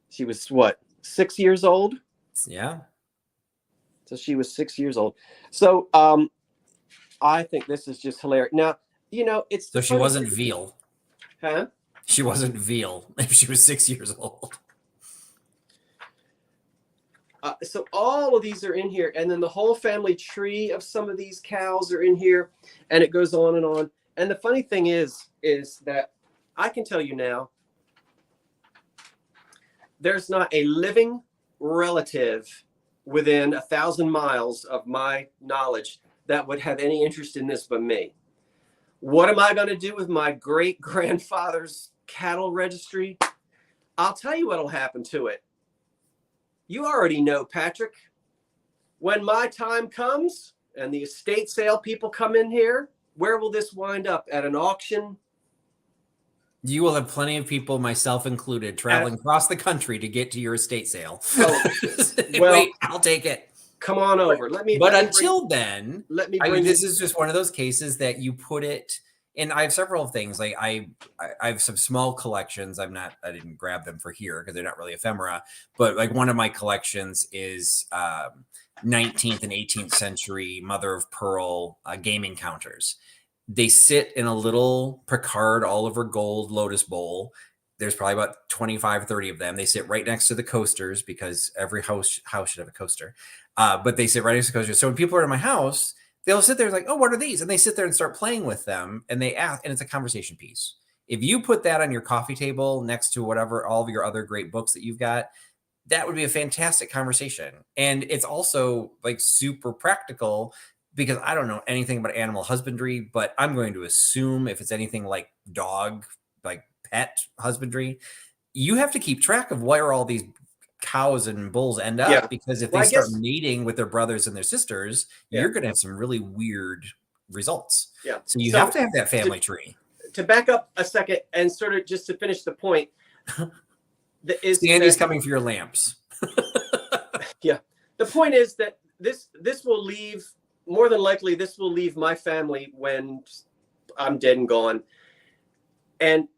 She was what, 6 years old? Yeah. So she was 6 years old. So I think this is just hilarious. Now, it's so she wasn't veal. Huh? She wasn't veal if she was 6 years old. So all of these are in here, and then the whole family tree of some of these cows are in here, and it goes on and on. And the funny thing is that I can tell you now, there's not a living relative within 1,000 miles of my knowledge that would have any interest in this but me. What am I going to do with my great-grandfather's cattle registry? I'll tell you what'll happen to it. You already know, Patrick. When my time comes and the estate sale people come in here, where will this wind up? At an auction? You will have plenty of people, myself included, traveling across the country to get to your estate sale. Oh, well, wait, I'll take it. Come on over. Until then, this is just one of those cases that you put it. And I have several things. Like I have some small collections. I didn't grab them for here because they're not really ephemera. But like one of my collections is 19th and 18th century mother of pearl gaming counters. They sit in a little Picard Oliver Gold Lotus bowl. There's probably about 25, 30 of them. They sit right next to the coasters because every house should have a coaster. But they sit right next to the coasters. So when people are in my house, they'll sit there like, oh, what are these? And they sit there and start playing with them. And they ask, and it's a conversation piece. If you put that on your coffee table next to whatever, all of your other great books that you've got, that would be a fantastic conversation. And it's also like super practical because I don't know anything about animal husbandry, but I'm going to assume if it's anything like dog, like pet husbandry, you have to keep track of where all these cows and bulls end up, because if they start mating with their brothers and their sisters, you're going to have some really weird results. Yeah. So you have to have that family tree. To back up a second and sort of just to finish the point. Sandy's coming for your lamps. Yeah. The point is that this will leave, more than likely, this will leave my family when I'm dead and gone. And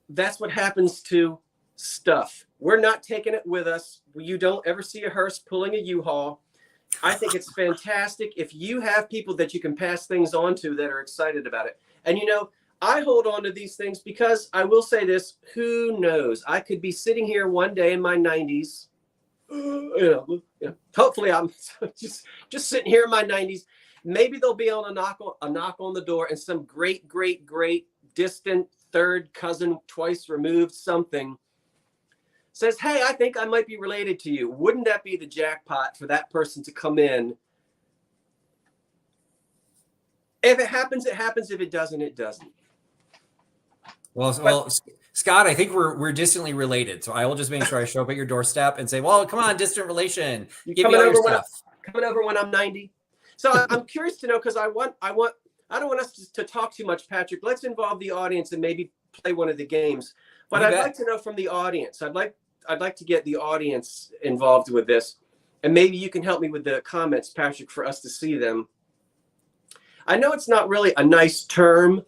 that's what happens to stuff. We're not taking it with us. You don't ever see a hearse pulling a U-Haul. I think it's fantastic if you have people that you can pass things on to that are excited about it. And I hold on to these things because I will say this, who knows? I could be sitting here one day in my 90s. Hopefully I'm just sitting here in my 90s. Maybe there'll be a knock on the door, and some great distant third cousin, twice removed something says, hey, I think I might be related to you. Wouldn't that be the jackpot for that person to come in? If it happens, it happens. If it doesn't, it doesn't. Well, Scott, I think we're distantly related. So I will just make sure I show up at your doorstep and say, well, come on, distant relation. Give me all your stuff. Coming over when I'm 90. So I'm curious to know, because I don't want us to talk too much, Patrick. Let's involve the audience and maybe play one of the games. But I'd like to know from the audience. I'd like to get the audience involved with this. And maybe you can help me with the comments, Patrick, for us to see them. I know it's not really a nice term,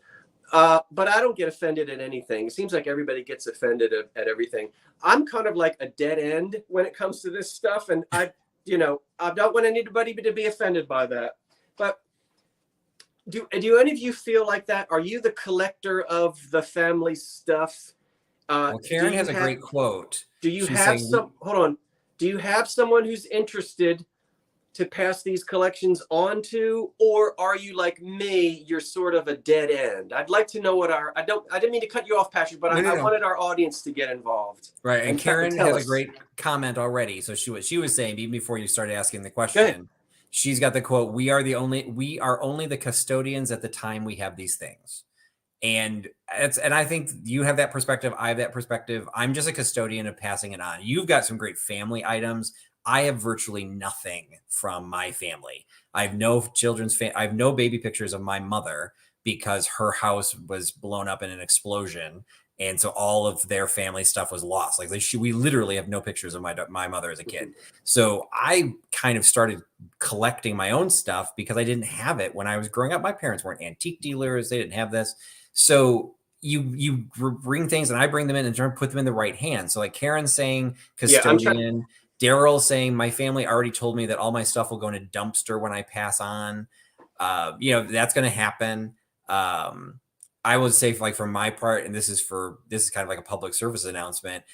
but I don't get offended at anything. It seems like everybody gets offended at everything. I'm kind of like a dead end when it comes to this stuff, and I don't want anybody to be offended by that. But do any of you feel like that? Are you the collector of the family stuff? Well, Karen has a great quote. Do you have hold on? Do you have someone who's interested to pass these collections on to, or are you like me? You're sort of a dead end. I'd like to know what I didn't mean to cut you off, Patrick, but I wanted our audience to get involved. Right. And Karen has a great comment already. So she was saying, even before you started asking the question, she's got the quote, we are only the custodians at the time we have these things. And I think you have that perspective. I have that perspective. I'm just a custodian of passing it on. You've got some great family items. I have virtually nothing from my family. I have no I have no baby pictures of my mother because her house was blown up in an explosion. And so all of their family stuff was lost. Like we literally have no pictures of my mother as a kid. So I kind of started collecting my own stuff because I didn't have it when I was growing up. My parents weren't antique dealers. They didn't have this. So you bring things and I bring them in and try to put them in the right hands. So like Karen's saying custodian, Daryl saying my family already told me that all my stuff will go in a dumpster when I pass on. That's going to happen. I would say like for my part, and this is kind of like a public service announcement,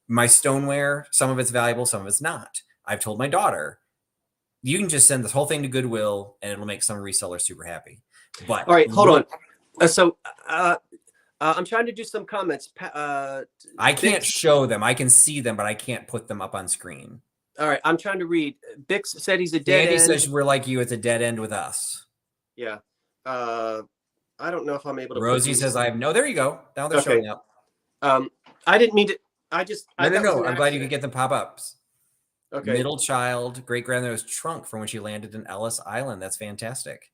my stoneware, some of it's valuable, some of it's not. I've told my daughter, you can just send this whole thing to Goodwill and it'll make some reseller super happy. But all right, hold on. I'm trying to do some comments. I can't show them. I can see them, but I can't put them up on screen. All right, I'm trying to read. Bix said he's a dead end. Andy says we're like you. It's a dead end with us. Yeah. I don't know if I'm able to. Rosie says I have no. There you go. Now they're showing up. I didn't mean to. I just. No. I'm glad you could get them pop-ups. Okay. Middle child, great grandmother's trunk from when she landed in Ellis Island. That's fantastic.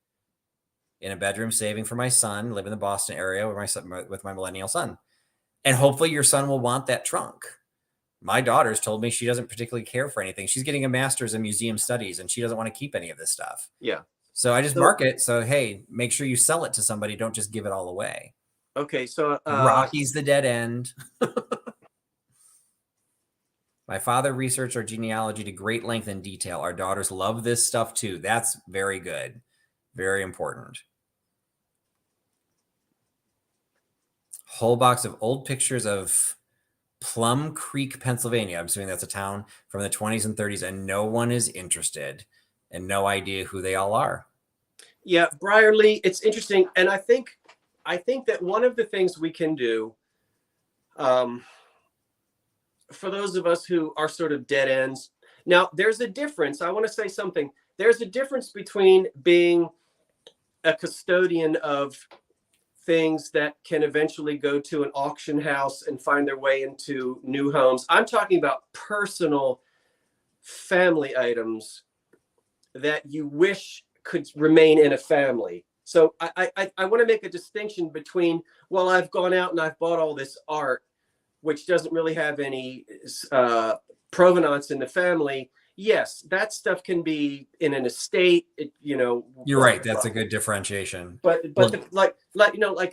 In a bedroom, saving for my son, live in the Boston area with my millennial son. And hopefully your son will want that trunk. My daughter's told me she doesn't particularly care for anything. She's getting a master's in museum studies and she doesn't want to keep any of this stuff. Yeah. So I just mark it. So, hey, make sure you sell it to somebody. Don't just give it all away. Okay. So Rocky's the dead end. My father researched our genealogy to great length and detail. Our daughters love this stuff too. That's very good. Very important. Whole box of old pictures of Plum Creek, Pennsylvania. I'm assuming that's a town from the 20s and 30s, and no one is interested and no idea who they all are. Yeah, Briarly, it's interesting. And I think that one of the things we can do, for those of us who are sort of dead ends, now there's a difference. I want to say something. There's a difference between being a custodian of things that can eventually go to an auction house and find their way into new homes. I'm talking about personal family items that you wish could remain in a family. So I want to make a distinction between, well, I've gone out and I've bought all this art, which doesn't really have any provenance in the family. Yes, that stuff can be in an estate, You're right. That's a good differentiation. But like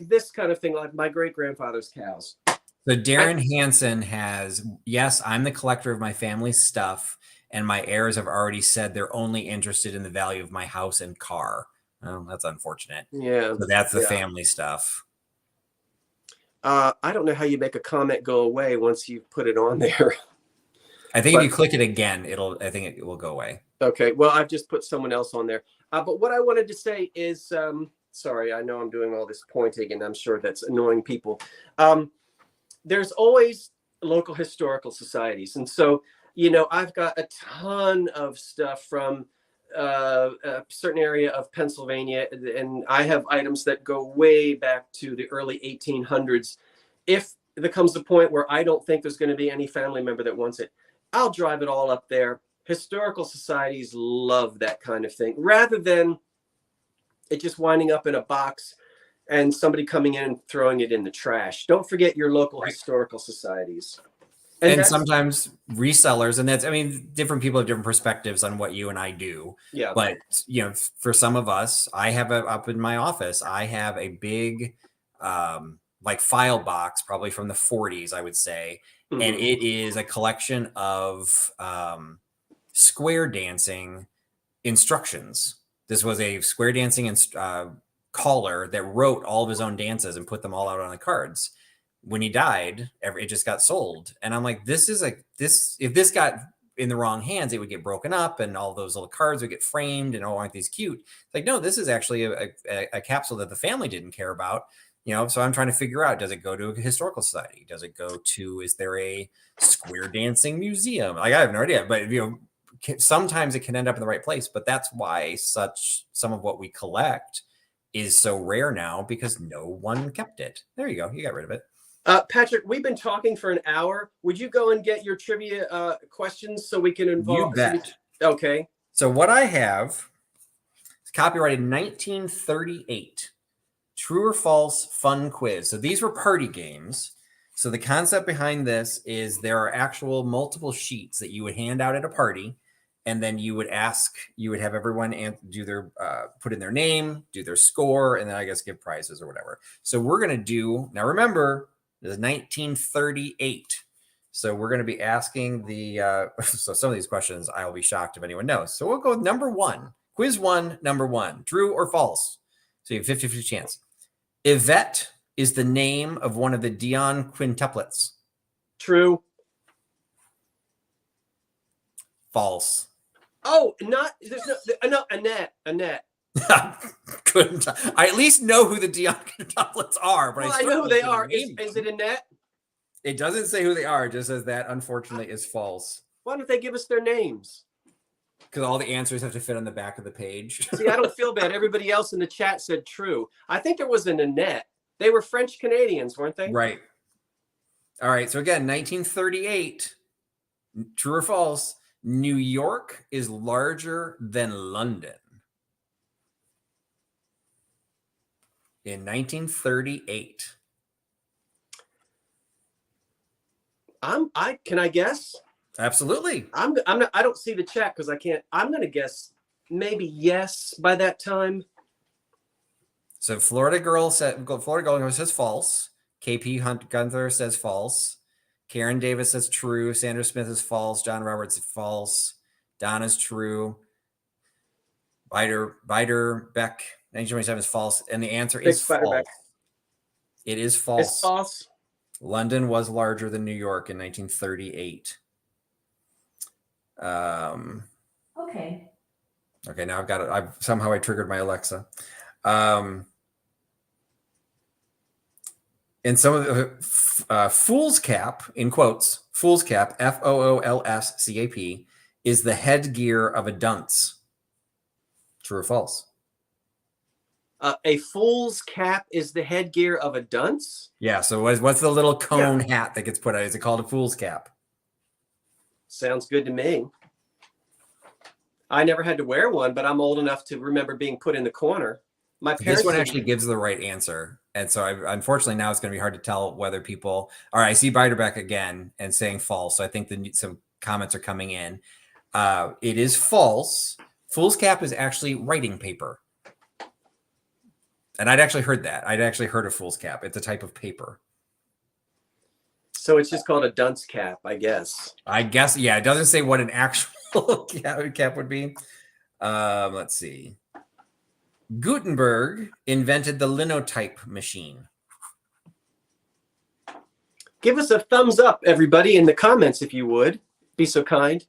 this kind of thing, like my great grandfather's cows. So Darren Hansen has, yes, I'm the collector of my family's stuff, and my heirs have already said they're only interested in the value of my house and car. Well, that's unfortunate. Yeah. So that's the family stuff. I don't know how you make a comment go away once you put it on there. I think if you click it again, I think it will go away. Okay. Well, I've just put someone else on there. But what I wanted to say is, sorry, I know I'm doing all this pointing and I'm sure that's annoying people. There's always local historical societies. And so, I've got a ton of stuff from a certain area of Pennsylvania, and I have items that go way back to the early 1800s. If there comes a point where I don't think there's going to be any family member that wants it, I'll drive it all up there. Historical societies love that kind of thing, rather than it just winding up in a box and somebody coming in and throwing it in the trash. Don't forget your local historical societies. And sometimes resellers, and that's, I mean, different people have different perspectives on what you and I do. Yeah. But, you know, for some of us, I have up in my office, I have a big, like file box, probably from the 40s, I would say. And it is a collection of square dancing instructions. This was a square dancing caller that wrote all of his own dances and put them all out on the cards. When he died, it just got sold. And I'm like, if this got in the wrong hands, it would get broken up and all those little cards would get framed and, oh, aren't these cute? It's like, no, this is actually a capsule that the family didn't care about. You know, so I'm trying to figure out, does it go to a historical society? Does it go to, is there a square dancing museum? Like, I have no idea, but you know, sometimes it can end up in the right place, but that's why some of what we collect is so rare now, because no one kept it. There you go. You got rid of it. Patrick, we've been talking for an hour. Would you go and get your trivia questions so we can involve? You bet. Okay. So what I have is copyrighted 1938. True or false fun quiz. So these were party games. So the concept behind this is there are actual multiple sheets that you would hand out at a party. And then you would have everyone do their, put in their name, do their score, and then I guess give prizes or whatever. So we're going to do, now remember, this is 1938. So we're going to be asking so some of these questions, I'll be shocked if anyone knows. So we'll go with number one. Quiz one, number one. True or false? So you have 50-50 chance. Yvette is the name of one of the Dion quintuplets. True. False. Oh, there's no, Annette. Couldn't I at least know who the Dion quintuplets are? But well, I know who they are. Is it Annette? It doesn't say who they are. It just says that, unfortunately, is false. Why don't they give us their names? Because all the answers have to fit on the back of the page. See, I don't feel bad. Everybody else in the chat said true. I think there was an Annette. They were French Canadians, weren't they? Right. All right. So again, 1938. True or false? New York is larger than London. In 1938. Can I guess? Absolutely. I'm not, I don't see the chat because I can't. I'm going to guess maybe yes by that time. So Florida Girl says false. KP Gunther says false. Karen Davis says true. Sandra Smith is false. John Roberts is false. Don is true. Beider Beck 1927 is false, and the answer is false. It is false. It's false. London was larger than New York in 1938. Okay. Okay, now I've got it. I triggered my Alexa. And some of the fool's cap, in quotes, fool's cap, FOOLSCAP, is the headgear of a dunce. True or false? A fool's cap is the headgear of a dunce? Yeah, so what's the little cone hat that gets put on? Is it called a fool's cap? Sounds good to me. I never had to wear one, but I'm old enough to remember being put in the corner. My parents. This one actually gives the right answer. And so unfortunately now it's going to be hard to tell whether people. All right, I see Beiderbecke again and saying false. So I think some comments are coming in. It is false. Fool's cap is actually writing paper. And I'd actually heard that. I'd actually heard of fool's cap. It's a type of paper. So it's just called a dunce cap, I guess. Yeah. It doesn't say what an actual cap would be. Let's see. Gutenberg invented the linotype machine. Give us a thumbs up, everybody, in the comments, if you would. Be so kind.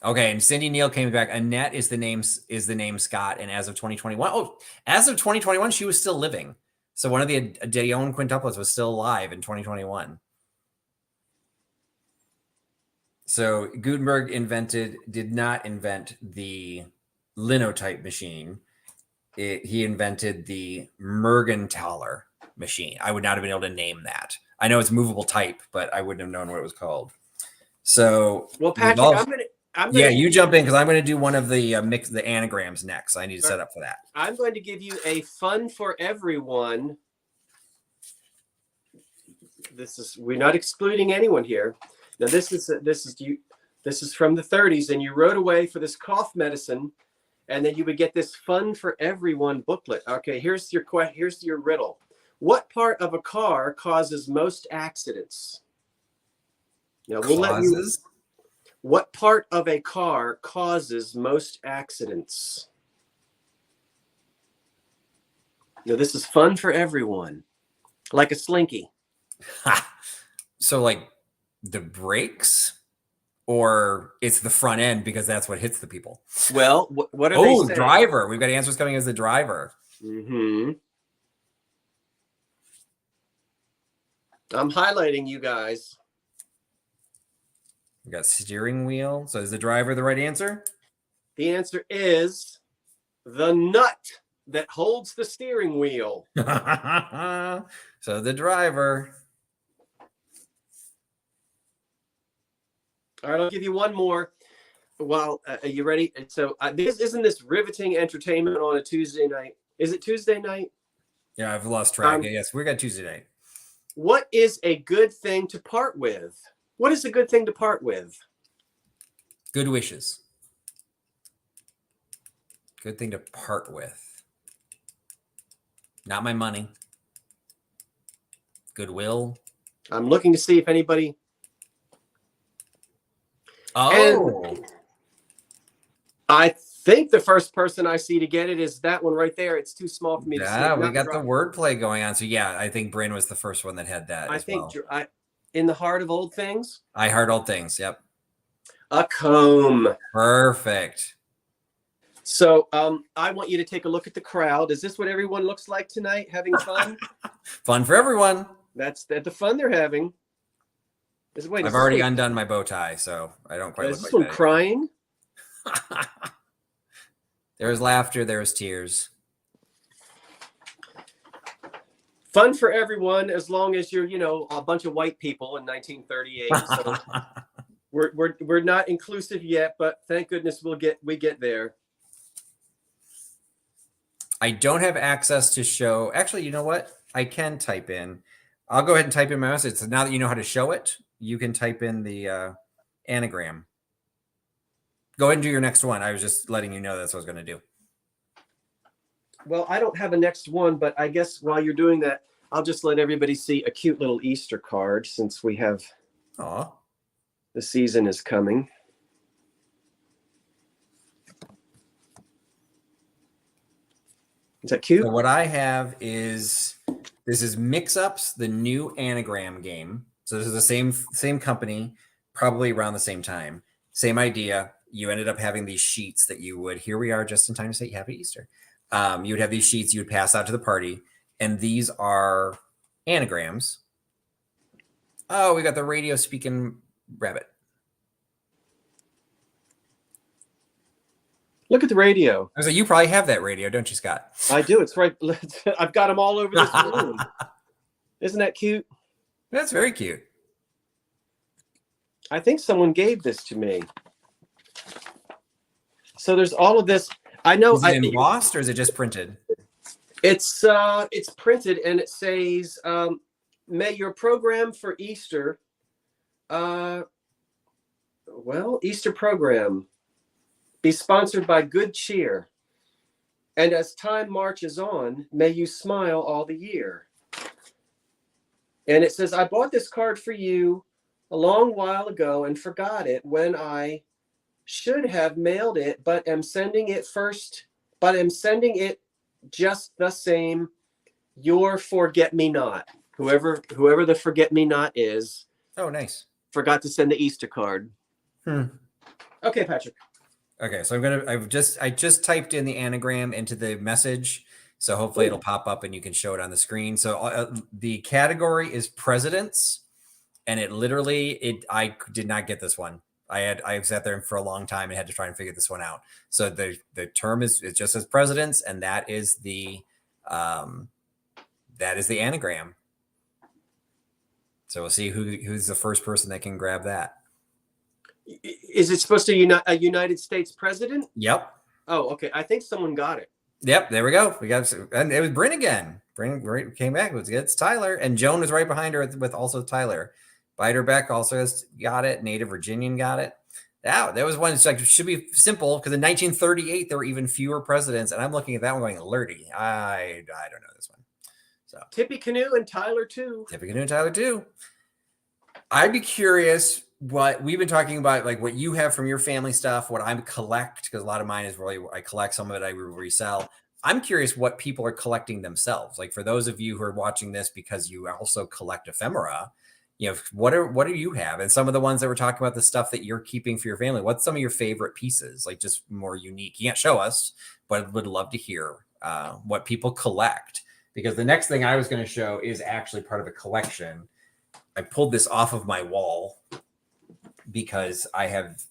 Okay, and Cindy Neal came back. Annette is the name Scott, and as of 2021, she was still living. So one of the Dion quintuplets was still alive in 2021. So Gutenberg did not invent the linotype machine. He invented the Mergenthaler machine. I would not have been able to name that. I know it's movable type, but I wouldn't have known what it was called. So, well, Patrick, I'm gonna, you jump in because I'm going to do one of the the anagrams next. I need to set up for that. I'm going to give you a fun for everyone. We're not excluding anyone here. Now this is from the 30s, and you wrote away for this cough medicine, and then you would get this fun for everyone booklet. Okay, here's your riddle. What part of a car causes most accidents? Now we'll let you. What part of a car causes most accidents? Now this is fun for everyone, like a slinky. So like the brakes, or it's the front end because that's what hits the people. Well, what are they saying? Driver. We've got answers coming as the driver. Mm-hmm. I'm highlighting you guys. We got steering wheel. So is the driver the right answer? The answer is the nut that holds the steering wheel. So the driver. All right, I'll give you one more. Well, are you ready? So isn't this riveting entertainment on a Tuesday night? Is it Tuesday night? Yeah, I've lost track. Yes, we got Tuesday night. What is a good thing to part with? What is a good thing to part with? Good wishes. Good thing to part with. Not my money. Goodwill. I'm looking to see if anybody. Oh. And I think the first person I see to get it is that one right there. It's too small for me to see. Yeah, we got the wordplay going on. So yeah, I think Bryn was the first one that had that. I think in the heart of old things. I heard old things. Yep. A comb. Perfect. So I want you to take a look at the crowd. Is this what everyone looks like tonight? Having fun? Fun for everyone. That's the fun they're having. I've already undone my bow tie, so I don't quite look like that. Is this one crying? There's laughter, there's tears. Fun for everyone, as long as you're, a bunch of white people in 1938. So we're not inclusive yet, but thank goodness we get there. I don't have access to show. Actually, you know what? I can type in. I'll go ahead and type in my message. So now that you know how to show it, you can type in the anagram. Go ahead and do your next one. I was just letting you know that's what I was going to do. Well, I don't have a next one, but I guess while you're doing that, I'll just let everybody see a cute little Easter card since we have. Aw. The season is coming. Is that cute? So what I have is, this is Mix Ups, the new anagram game. So this is the same company, probably around the same time. Same idea. You ended up having these sheets that you would, here we are just in time to say Happy Easter. You would have these sheets you would pass out to the party, and these are anagrams. Oh, we got the radio speaking rabbit. Look at the radio. I was like, you probably have that radio, don't you, Scott? I do. It's right. I've got them all over this room. Isn't that cute? That's very cute. I think someone gave this to me. So there's all of this. I know. Is it embossed or is it just printed? It's printed, and it says, "May your program for Easter, Easter program, be sponsored by good cheer. And as time marches on, may you smile all the year." And it says, "I bought this card for you a long while ago and forgot it when I should have mailed it, but am sending it just the same. Your forget-me-not." Whoever the forget-me-not is. Oh, nice. Forgot to send the Easter card. Okay, Patrick. Okay, so I just typed in the anagram into the message, so hopefully it'll pop up and you can show it on the screen. So the category is presidents, and I did not get this one. I sat there for a long time and had to try and figure this one out. So the term it just says presidents, and that is the anagram. So we'll see who's the first person that can grab that. Is it supposed to a United States president? Yep. Oh, okay. I think someone got it. Yep. There we go. And it was Bryn again. Bryn came back. It's Tyler, and Joan was right behind her with also Tyler. Beiderbecke also has got it. Native Virginian got it. Yeah, that was one that's like should be simple because in 1938 there were even fewer presidents, and I'm looking at that one going, Lurdy, I don't know this one. So Tippecanoe and Tyler too. Tippecanoe and Tyler too. I'd be curious what we've been talking about, like what you have from your family stuff, what I collect, because a lot of mine is really I collect, some of it I resell. I'm curious what people are collecting themselves. Like for those of you who are watching this because you also collect ephemera, what do you have? And some of the ones that we're talking about, the stuff that you're keeping for your family, what's some of your favorite pieces, like just more unique? You can't show us, but would love to hear what people collect, because the next thing I was going to show is actually part of a collection. I pulled this off of my wall because I have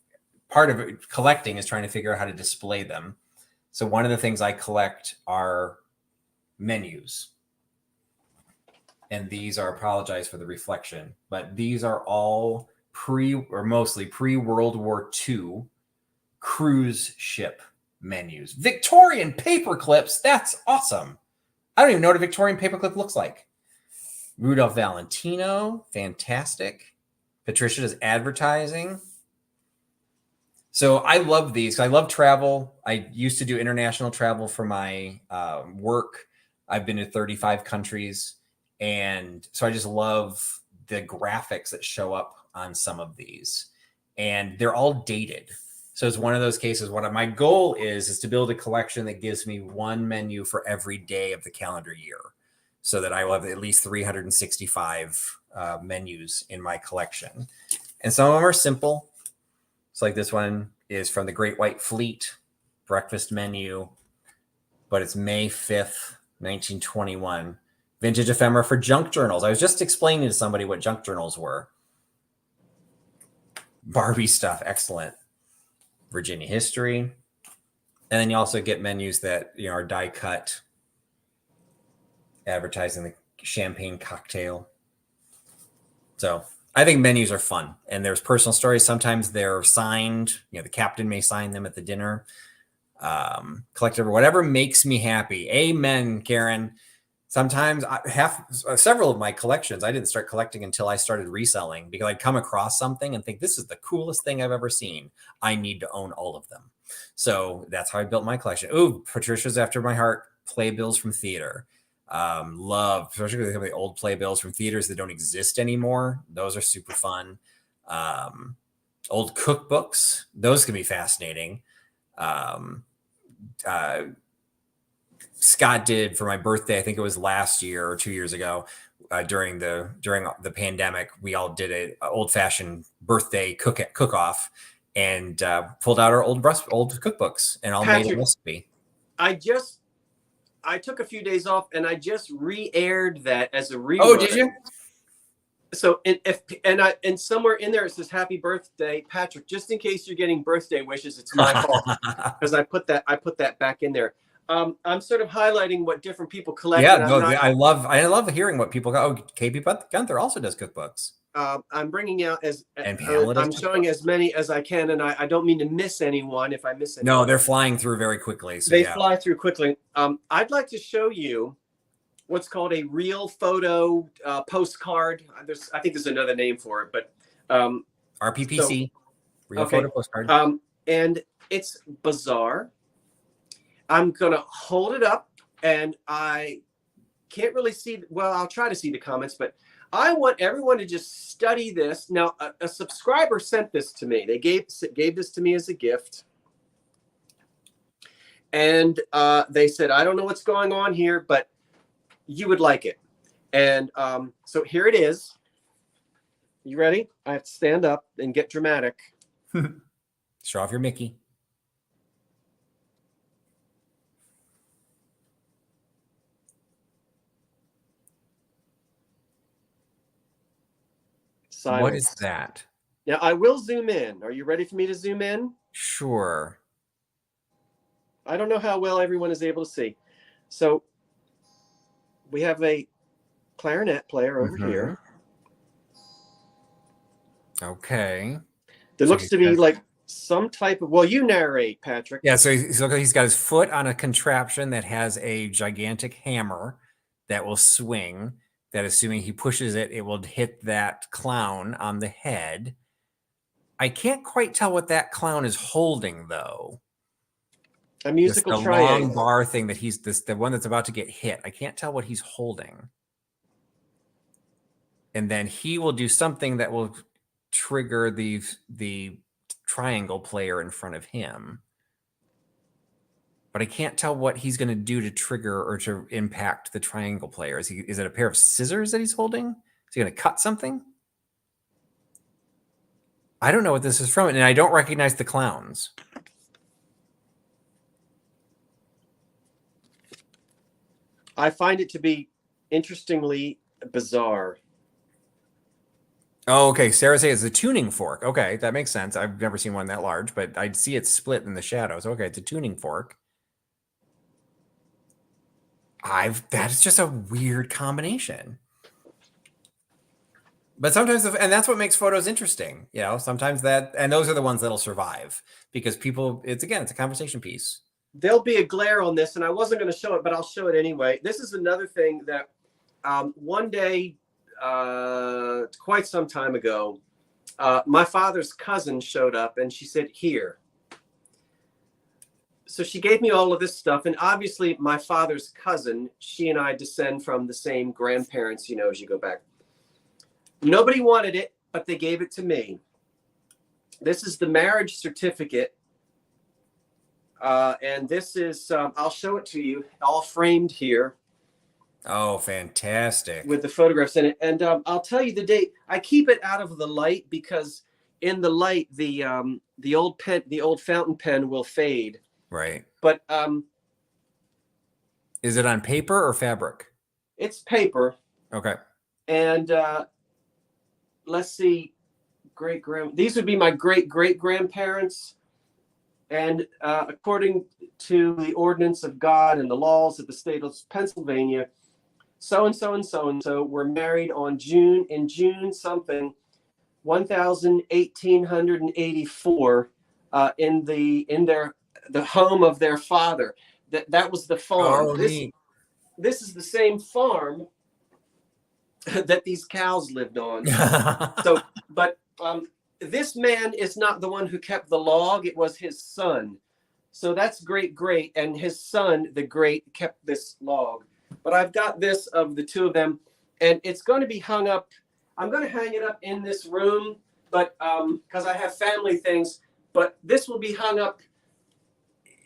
part of it collecting is trying to figure out how to display them. So one of the things I collect are menus. And these are, apologize for the reflection, but these are all mostly pre-World War II cruise ship menus. Victorian paper clips. That's awesome. I don't even know what a Victorian paperclip looks like. Rudolph Valentino, fantastic. Patricia does advertising. So I love these. I love travel. I used to do international travel for my work. I've been to 35 countries. And so I just love the graphics that show up on some of these. And they're all dated. So it's one of those cases. What my goal is to build a collection that gives me one menu for every day of the calendar year, so that I will have at least 365 menus in my collection. And some of them are simple. It's like this one is from the Great White Fleet breakfast menu, but it's May 5th, 1921. Vintage ephemera for junk journals. I was just explaining to somebody what junk journals were. Barbie stuff, excellent. Virginia history. And then you also get menus that are die cut, advertising the champagne cocktail. So I think menus are fun, and there's personal stories. Sometimes they're signed. The captain may sign them at the dinner. Collective, whatever makes me happy. Amen, Karen. Sometimes I have several of my collections I didn't start collecting until I started reselling, because I'd come across something and think, this is the coolest thing I've ever seen. I need to own all of them. So that's how I built my collection. Ooh, Patricia's after my heart. Playbills from theater. Love, especially the old playbills from theaters that don't exist anymore. Those are super fun. Old cookbooks. Those can be fascinating. Scott did for my birthday, I think it was last year or 2 years ago, during the pandemic, we all did an old-fashioned birthday cook-off, and pulled out our old cookbooks and all made a recipe. I took a few days off and I just re-aired that as a rerun. Oh, did you? So and somewhere in there it says "Happy Birthday, Patrick." Just in case you're getting birthday wishes, it's my fault, because I put that back in there. I'm sort of highlighting what different people collect. Yeah, no, I love hearing what people go. Oh, KP Gunther also does cookbooks. I'm bringing out I'm showing as many as I can, and I don't mean to miss anyone. If I miss anyone, no, they're flying through very quickly. So they fly through quickly. I'd like to show you what's called a real photo postcard. I think there's another name for it, but RPPC, real photo postcard. And it's bizarre. I'm gonna hold it up, and I can't really see. Well, I'll try to see the comments, but I want everyone to just study this. Now, a subscriber sent this to me. They gave this to me as a gift, and they said, "I don't know what's going on here, but you would like it." And so here it is. You ready? I have to stand up and get dramatic. Show off your Mickey. Silence. What is that? Now, I will zoom in. Are you ready for me to zoom in? Sure. I don't know how well everyone is able to see. So we have a clarinet player over here. Okay. There looks to be like some type of, well, you narrate, Patrick. Yeah, so he's got his foot on a contraption that has a gigantic hammer that will swing. that assuming he pushes it, it will hit that clown on the head. I can't quite tell what that clown is holding, though. A musical the triangle. long bar thing that the one that's about to get hit. I can't tell what he's holding. And then he will do something that will trigger the triangle player in front of him. But I can't tell what he's going to do to trigger or to impact the triangle player. Is it a pair of scissors that he's holding? Is he going to cut something? I don't know what this is from, and I don't recognize the clowns. I find it to be interestingly bizarre. Oh, okay. Sarah says it's a tuning fork. Okay, that makes sense. I've never seen one that large, but I'd see it split in the shadows. Okay, it's a tuning fork. That's just a weird combination. But sometimes, and that's what makes photos interesting. You know, sometimes and those are the ones that'll survive because people, it's a conversation piece. There'll be a glare on this, and I wasn't going to show it, but I'll show it anyway. This is another thing that one day, quite some time ago, my father's cousin showed up, and she said, "Here." So she gave me all of this stuff, and obviously my father's cousin, she and I descend from the same grandparents, as you go back. Nobody wanted it, but they gave it to me. This is the marriage certificate. And this is, I'll show it to you, all framed here. Oh, fantastic. With the photographs in it. And I'll tell you the date. I keep it out of the light because in the light, the old fountain pen will fade. Right. But is it on paper or fabric? It's paper. Okay. And let's see, these would be my great-great-grandparents. And according to the ordinance of God and the laws of the state of Pennsylvania, so-and-so and so-and-so were married in June something, 1884, in the home of their father. That was the farm. Oh, this is the same farm that these cows lived on. So, but this man is not the one who kept the log. It was his son. So that's great, and his son, the great, kept this log. But I've got this of the two of them, and it's going to be hung up. I'm going to hang it up in this room, but because I have family things. But this will be hung up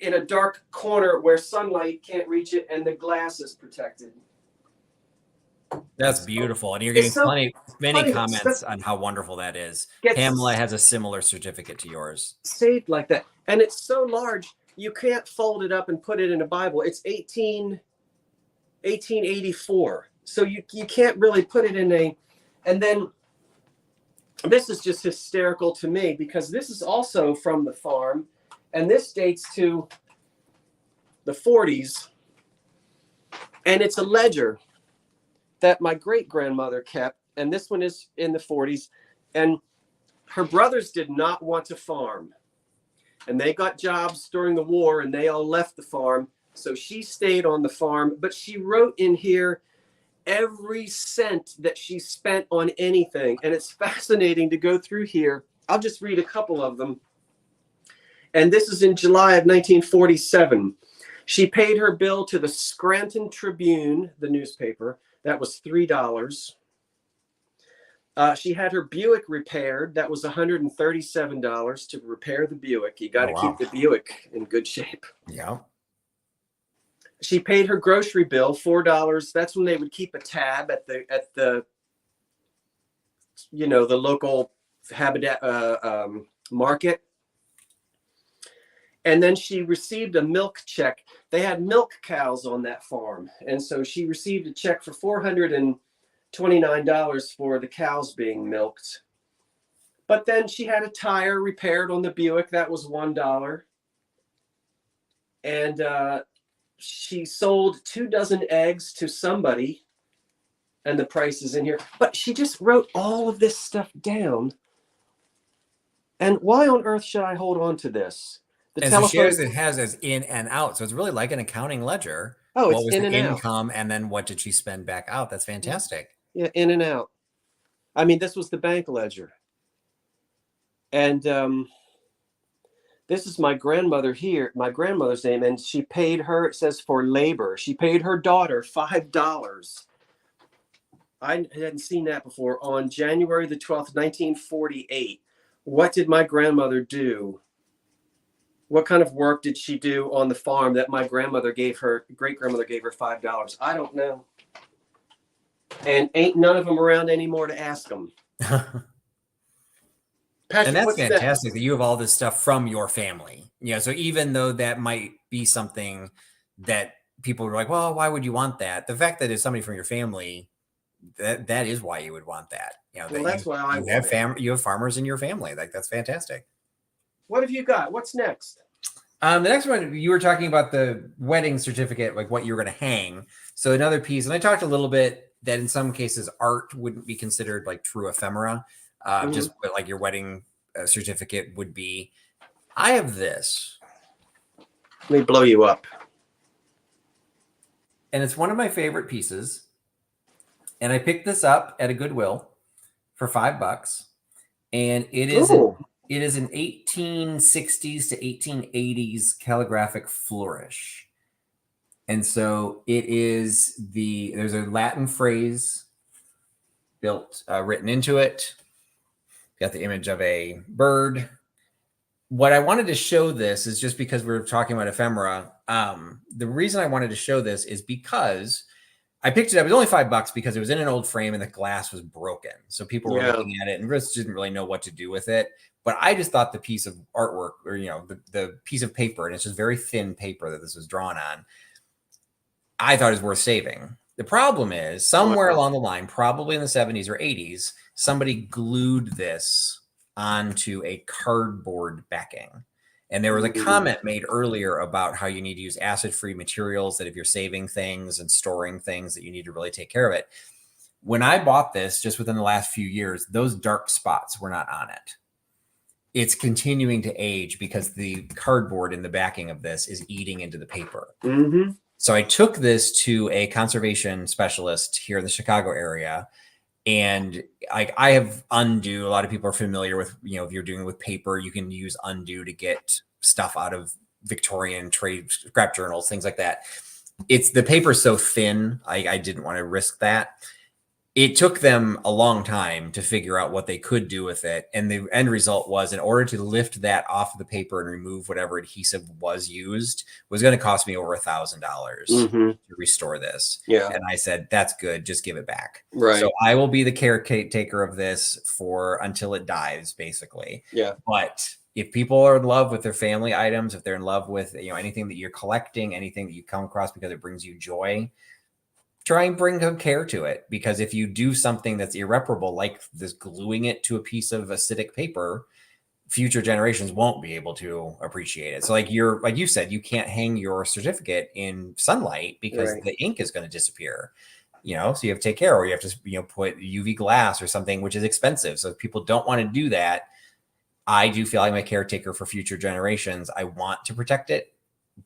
in a dark corner where sunlight can't reach it, and the glass is protected. That's beautiful. And you're getting many comments on how wonderful that is. Pamela has a similar certificate to yours. Saved like that. And it's so large, you can't fold it up and put it in a Bible. It's 1884. So you can't really put it in and then this is just hysterical to me because this is also from the farm. And this dates to the 40s. And it's a ledger that my great-grandmother kept, and this one is in the 40s, and her brothers did not want to farm, and they got jobs during the war, and they all left the farm, so she stayed on the farm, but she wrote in here every cent that she spent on anything, and it's fascinating to go through here. I'll just read a couple of them, and this is in July of 1947. She paid her bill to the Scranton Tribune, the newspaper. That was $3. She had her Buick repaired. That was $137 to repair the Buick. You got to keep the Buick in good shape. Yeah. She paid her grocery bill, $4. That's when they would keep a tab at the the local market. And then she received a milk check. They had milk cows on that farm. And so she received a check for $429 for the cows being milked. But then she had a tire repaired on the Buick. That was $1. And she sold 2 dozen eggs to somebody. And the price is in here. But she just wrote all of this stuff down. And why on earth should I hold on to this? So she has it has as in and out. So it's really like an accounting ledger. Oh, what was the income and then what did she spend back out? That's fantastic. Yeah, in and out. I mean, this was the bank ledger. And this is my grandmother here, my grandmother's name, and she paid her, it says for labor, she paid her daughter $5. I hadn't seen that before. On January the 12th, 1948. What did my grandmother do? What kind of work did she do on the farm that my grandmother gave her, great grandmother gave her $5? I don't know. And ain't none of them around anymore to ask them. Patrick, And that's what's fantastic that you have all this stuff from your family. Yeah. So even though that might be something that people are like, well, why would you want that? The fact that it's somebody from your family, that is why you would want that. You know, Well, that that's why I you want have you have farmers in your family. Like, that's fantastic. What have you got? What's next? The next one, you were talking about the wedding certificate, like what you were going to hang. So another piece, and I talked a little bit that in some cases art wouldn't be considered like true ephemera, just what, like your wedding certificate would be. I have this. Let me blow you up. And it's one of my favorite pieces. And I picked this up at a Goodwill for $5. And it is an 1860s to 1880s calligraphic flourish. And so it is there's a Latin phrase written into it. Got the image of a bird. What I wanted to show this is just because we're talking about ephemera. The reason I wanted to show this is because I picked it up. It was only $5 because it was in an old frame and the glass was broken. So people were looking at it and just didn't really know what to do with it. But I just thought the piece of artwork, or, you know, the piece of paper, and it's just very thin paper that this was drawn on, I thought it was worth saving. The problem is somewhere along the line, probably in the 70s or 80s, somebody glued this onto a cardboard backing. And there was a comment made earlier about how you need to use acid-free materials, that if you're saving things and storing things, that you need to really take care of it. When I bought this, just within the last few years, those dark spots were not on it. It's continuing to age because the cardboard in the backing of this is eating into the paper. So I took this to a conservation specialist here in the Chicago area. And I have undo. A lot of people are familiar with, you know, if you're doing with paper, you can use undo to get stuff out of Victorian trade scrap journals, things like that. The paper so thin, I didn't want to risk that. It took them a long time to figure out what they could do with it. And the end result was, in order to lift that off of the paper and remove whatever adhesive was used, was going to cost me over $1,000 to restore this. Yeah. And I said, that's good. Just give it back. Right. So I will be the caretaker of this until it dies, basically. Yeah. But if people are in love with their family items, if they're in love with, you know, anything that you're collecting, anything that you come across because it brings you joy, try and bring some care to it. Because if you do something that's irreparable, like this gluing it to a piece of acidic paper, future generations won't be able to appreciate it. So like you said, you can't hang your certificate in sunlight because the ink is going to disappear, you know, so you have to take care, or you have to, you know, put UV glass or something, which is expensive. So if people don't want to do that, I do feel like I'm a caretaker for future generations. I want to protect it,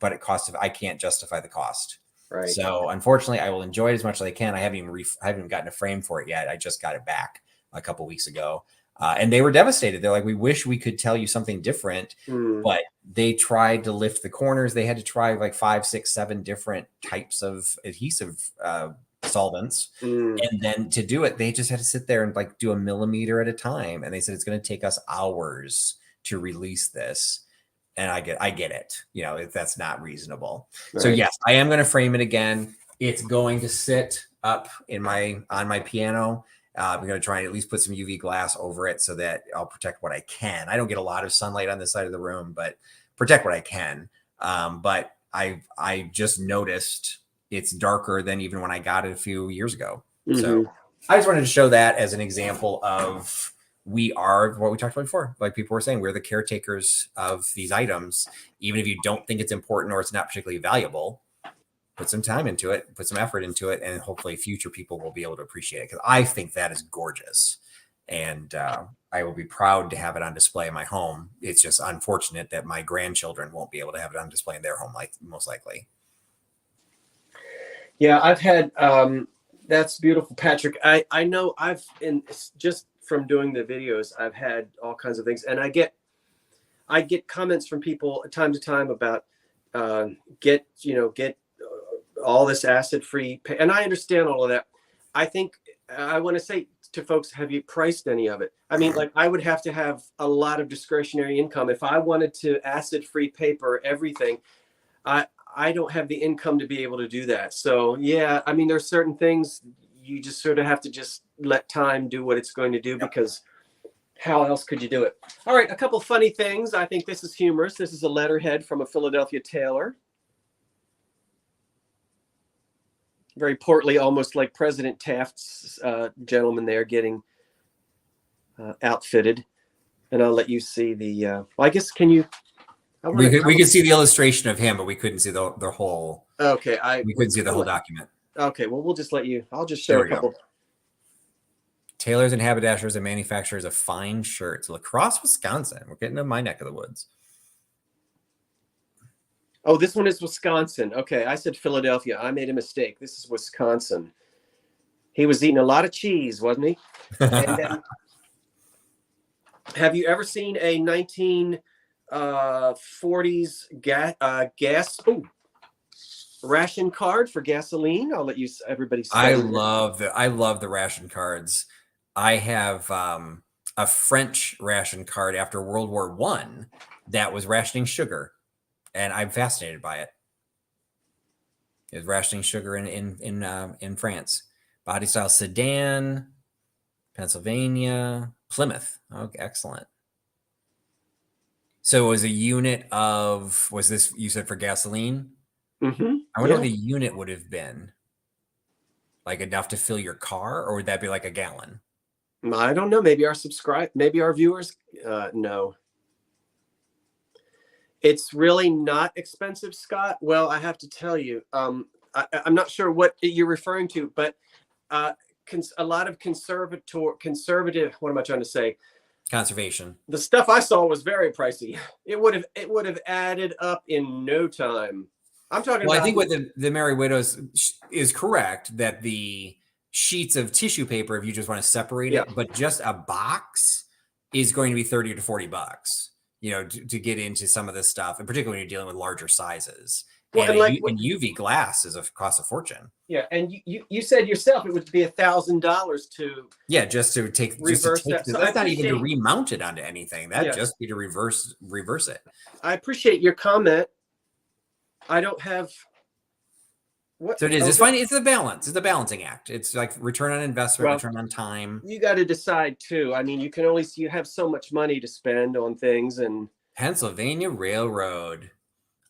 but I can't justify the cost. Right. So unfortunately, I will enjoy it as much as I can. I haven't even gotten a frame for it yet. I just got it back a couple weeks ago, and they were devastated. They're like, "We wish we could tell you something different," but they tried to lift the corners. They had to try like 5, 6, 7 different types of adhesive solvents, and then to do it, they just had to sit there and like do a millimeter at a time. And they said it's going to take us hours to release this. And I get it, you know, if that's not reasonable. Right. So yes, I am going to frame it again. It's going to sit up on my piano. I'm going to try and at least put some UV glass over it so that I'll protect what I can. I don't get a lot of sunlight on this side of the room, but protect what I can. But I just noticed it's darker than even when I got it a few years ago. So I just wanted to show that as an example of, we are what we talked about before. Like people were saying, we're the caretakers of these items. Even if you don't think it's important or it's not particularly valuable, put some time into it, put some effort into it, and hopefully future people will be able to appreciate it. Because I think that is gorgeous. And I will be proud to have it on display in my home. It's just unfortunate that my grandchildren won't be able to have it on display in their home, like most likely. Yeah, I've had That's beautiful, Patrick. I know just from doing the videos, I've had all kinds of things, and I get comments from people time to time about get all this acid free, and I understand all of that. I think I want to say to folks, have you priced any of it? I mean, like I would have to have a lot of discretionary income if I wanted to acid free paper everything. I don't have the income to be able to do that. So yeah, I mean, there's certain things you just sort of have to just let time do what it's going to do, because how else could you do it? All right, a couple funny things. I think this is humorous. This is a letterhead from a Philadelphia tailor. Very portly, almost like President Taft's gentleman there getting outfitted. And I'll let you see the, well, I guess, can you? We could see the illustration of him, but we couldn't see the whole. Okay, we couldn't see the whole document. Okay, well, we'll just let you. I'll just show a couple. Tailors and haberdashers and manufacturers of fine shirts. La Crosse, Wisconsin. We're getting to my neck of the woods. Oh, this one is Wisconsin. Okay, I said Philadelphia. I made a mistake. This is Wisconsin. He was eating a lot of cheese, wasn't he? And then, have you ever seen a 1940s gas ration card for gasoline? I'll let you everybody see. I love the ration cards. I have a French ration card after World War I that was rationing sugar, and I'm fascinated by it. It was rationing sugar in France. Body style sedan, Pennsylvania, Plymouth. Okay, excellent. So it was a unit of, was this, you said, for gasoline? Mm-hmm. I wonder what the unit would have been. Like enough to fill your car, or would that be like a gallon? I don't know. Maybe our viewers know. It's really not expensive, Scott. Well, I have to tell you, I'm not sure what you're referring to, but a lot of conservative, what am I trying to say? Conservation. The stuff I saw was very pricey. It would have added up in no time. I'm talking about. I think what the Merry Widows is correct, that the sheets of tissue paper, if you just want to separate it, but just a box is going to be $30 to $40, to get into some of this stuff, and particularly when you're dealing with larger sizes. Well, and UV glass costs a fortune. Yeah, and you said yourself it would be $1,000 to. Yeah, just to reverse that. So that's not even to remount it onto anything. That'd just be to reverse it. I appreciate your comment. I don't have. What? So it is. Okay. It's fine. It's a balance. It's a balancing act. It's like return on investment, return on time. You got to decide too. I mean, you have so much money to spend on things. And Pennsylvania Railroad.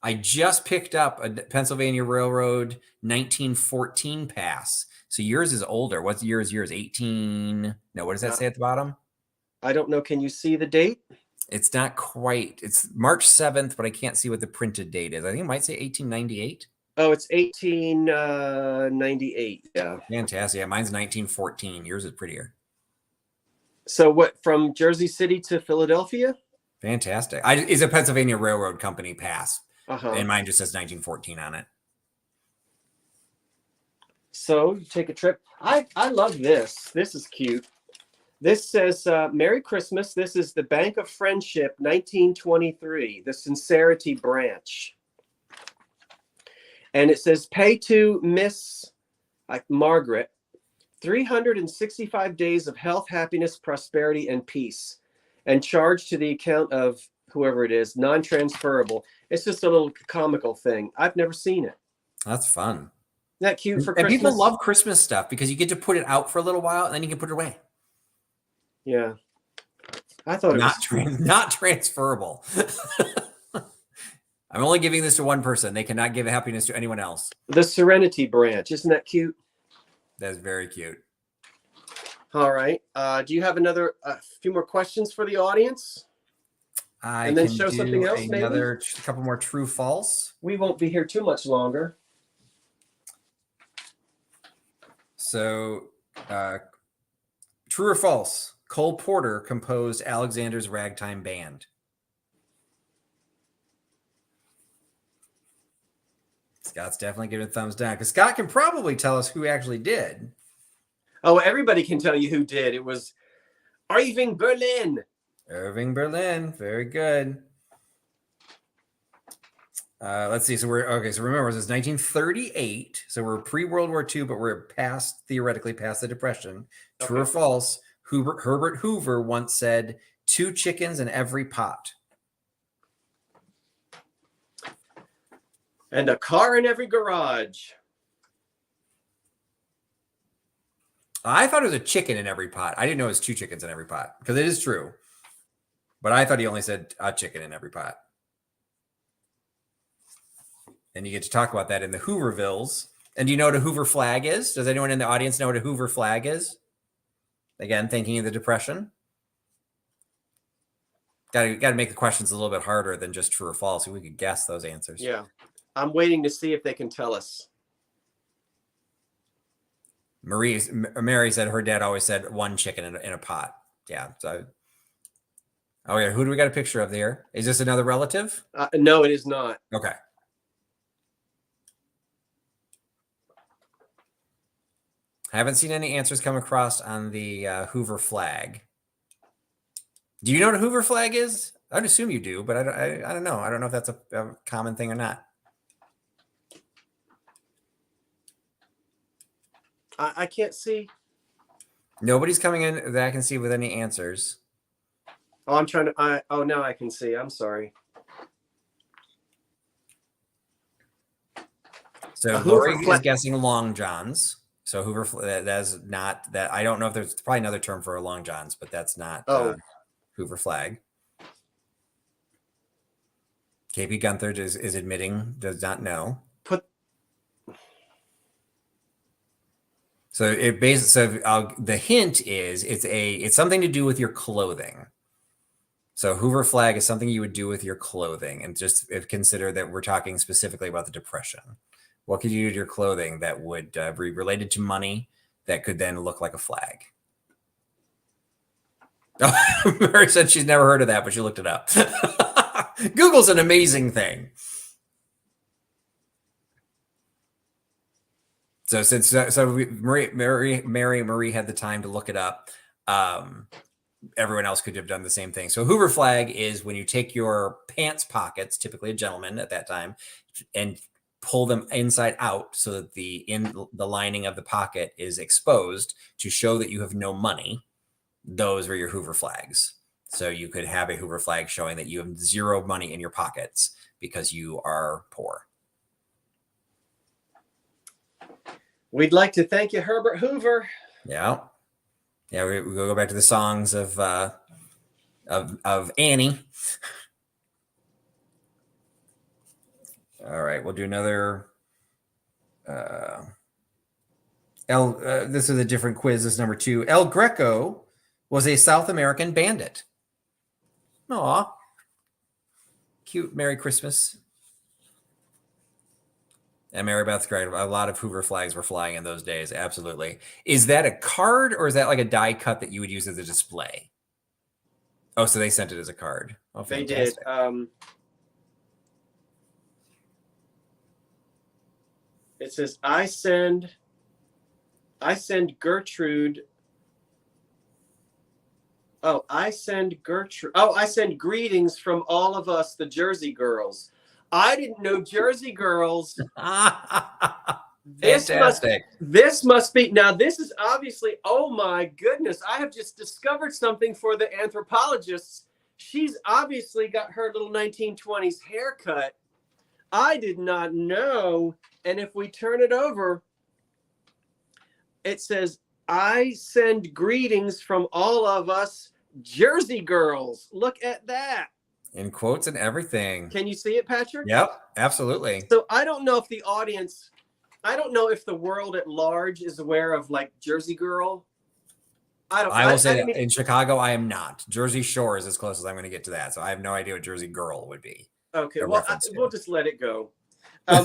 I just picked up a Pennsylvania Railroad 1914 pass. So yours is older. What year is yours? 18. No, what does that say at the bottom? I don't know. Can you see the date? It's not quite. It's March 7th, but I can't see what the printed date is. I think it might say 1898. Oh, it's 1898. Yeah. Fantastic. Yeah, mine's 1914. Yours is prettier. So what, from Jersey City to Philadelphia? Fantastic. It's a Pennsylvania Railroad Company pass. Uh-huh. And mine just says 1914 on it. So you take a trip. I love this. This is cute. This says, Merry Christmas. This is the Bank of Friendship, 1923, the Sincerity Branch. And it says, pay to Miss Margaret 365 days of health, happiness, prosperity, and peace, and charge to the account of whoever it is, non-transferable. It's just a little comical thing. I've never seen it. That's fun. Isn't that cute for Christmas? And people love Christmas stuff because you get to put it out for a little while and then you can put it away. Yeah. I thought it was not transferable. I'm only giving this to one person. They cannot give happiness to anyone else. The Serenity Branch. Isn't that cute? That's very cute. All right. Do you have a few more questions for the audience? And then show something else, maybe? A couple more true false. We won't be here too much longer. So, true or false? Cole Porter composed Alexander's Ragtime Band. Scott's definitely giving a thumbs down because Scott can probably tell us who actually did. Oh, everybody can tell you who did. It was Irving Berlin. Irving Berlin. Very good. Let's see. So so remember, this is 1938. So we're pre-World War II, but we're theoretically past the Depression. True or false? Herbert Hoover once said, 2 chickens in every pot. And a car in every garage. I thought it was a chicken in every pot. I didn't know it was 2 chickens in every pot, because it is true. But I thought he only said a chicken in every pot. And you get to talk about that in the Hoovervilles. And do you know what a Hoover flag is? Does anyone in the audience know what a Hoover flag is? Again, thinking of the Depression. Got to make the questions a little bit harder than just true or false, so we could guess those answers. Yeah. I'm waiting to see if they can tell us. Mary said her dad always said 1 chicken in a pot. Yeah. So, oh yeah, who do we got a picture of there? Is this another relative? No, it is not. Okay. I haven't seen any answers come across on the Hoover flag. Do you know what a Hoover flag is? I'd assume you do, but I don't know. I don't know if that's a common thing or not. I can't see. Nobody's coming in that I can see with any answers. Oh, I'm trying to. Oh, now I can see. I'm sorry. So Lori is guessing long johns. So Hoover, that's not that. I don't know if there's probably another term for a long johns, but that's not Hoover flag. KP Gunther is admitting does not know. So the hint is it's something to do with your clothing. So Hoover flag is something you would do with your clothing, and just consider that we're talking specifically about the Depression. What could you do to your clothing that would be related to money that could then look like a flag? Oh, Mary said she's never heard of that, but she looked it up. Google's an amazing thing. So since Marie had the time to look it up, everyone else could have done the same thing. So Hoover flag is when you take your pants pockets, typically a gentleman at that time, and pull them inside out so that the lining of the pocket is exposed to show that you have no money. Those were your Hoover flags. So you could have a Hoover flag showing that you have 0 money in your pockets because you are poor. We'd like to thank you, Herbert Hoover. Yeah. Yeah, we go back to the songs of Annie. All right, we'll do another. This is a different quiz. This is number 2. El Greco was a South American bandit. Aw, cute. Merry Christmas. And Mary Beth's correct. A lot of Hoover flags were flying in those days. Absolutely. Is that a card or is that like a die cut that you would use as a display? Oh, so they sent it as a card. Oh, fantastic. They did. It says, I send Gertrude. Oh, I send Gertrude. Oh, I send greetings from all of us, the Jersey girls. I didn't know Jersey girls. This must be. Now, this is obviously, oh my goodness. I have just discovered something for the anthropologists. She's obviously got her little 1920s haircut. I did not know. And if we turn it over, it says, I send greetings from all of us Jersey girls. Look at that. In quotes and everything. Can you see it, Patrick? Yep, absolutely. So I don't know if the audience, I don't know if the world at large is aware of like Jersey Girl. I will say in Chicago, I am not. Jersey Shore is as close as I'm going to get to that. So I have no idea what Jersey Girl would be. Okay, well, we'll just let it go. I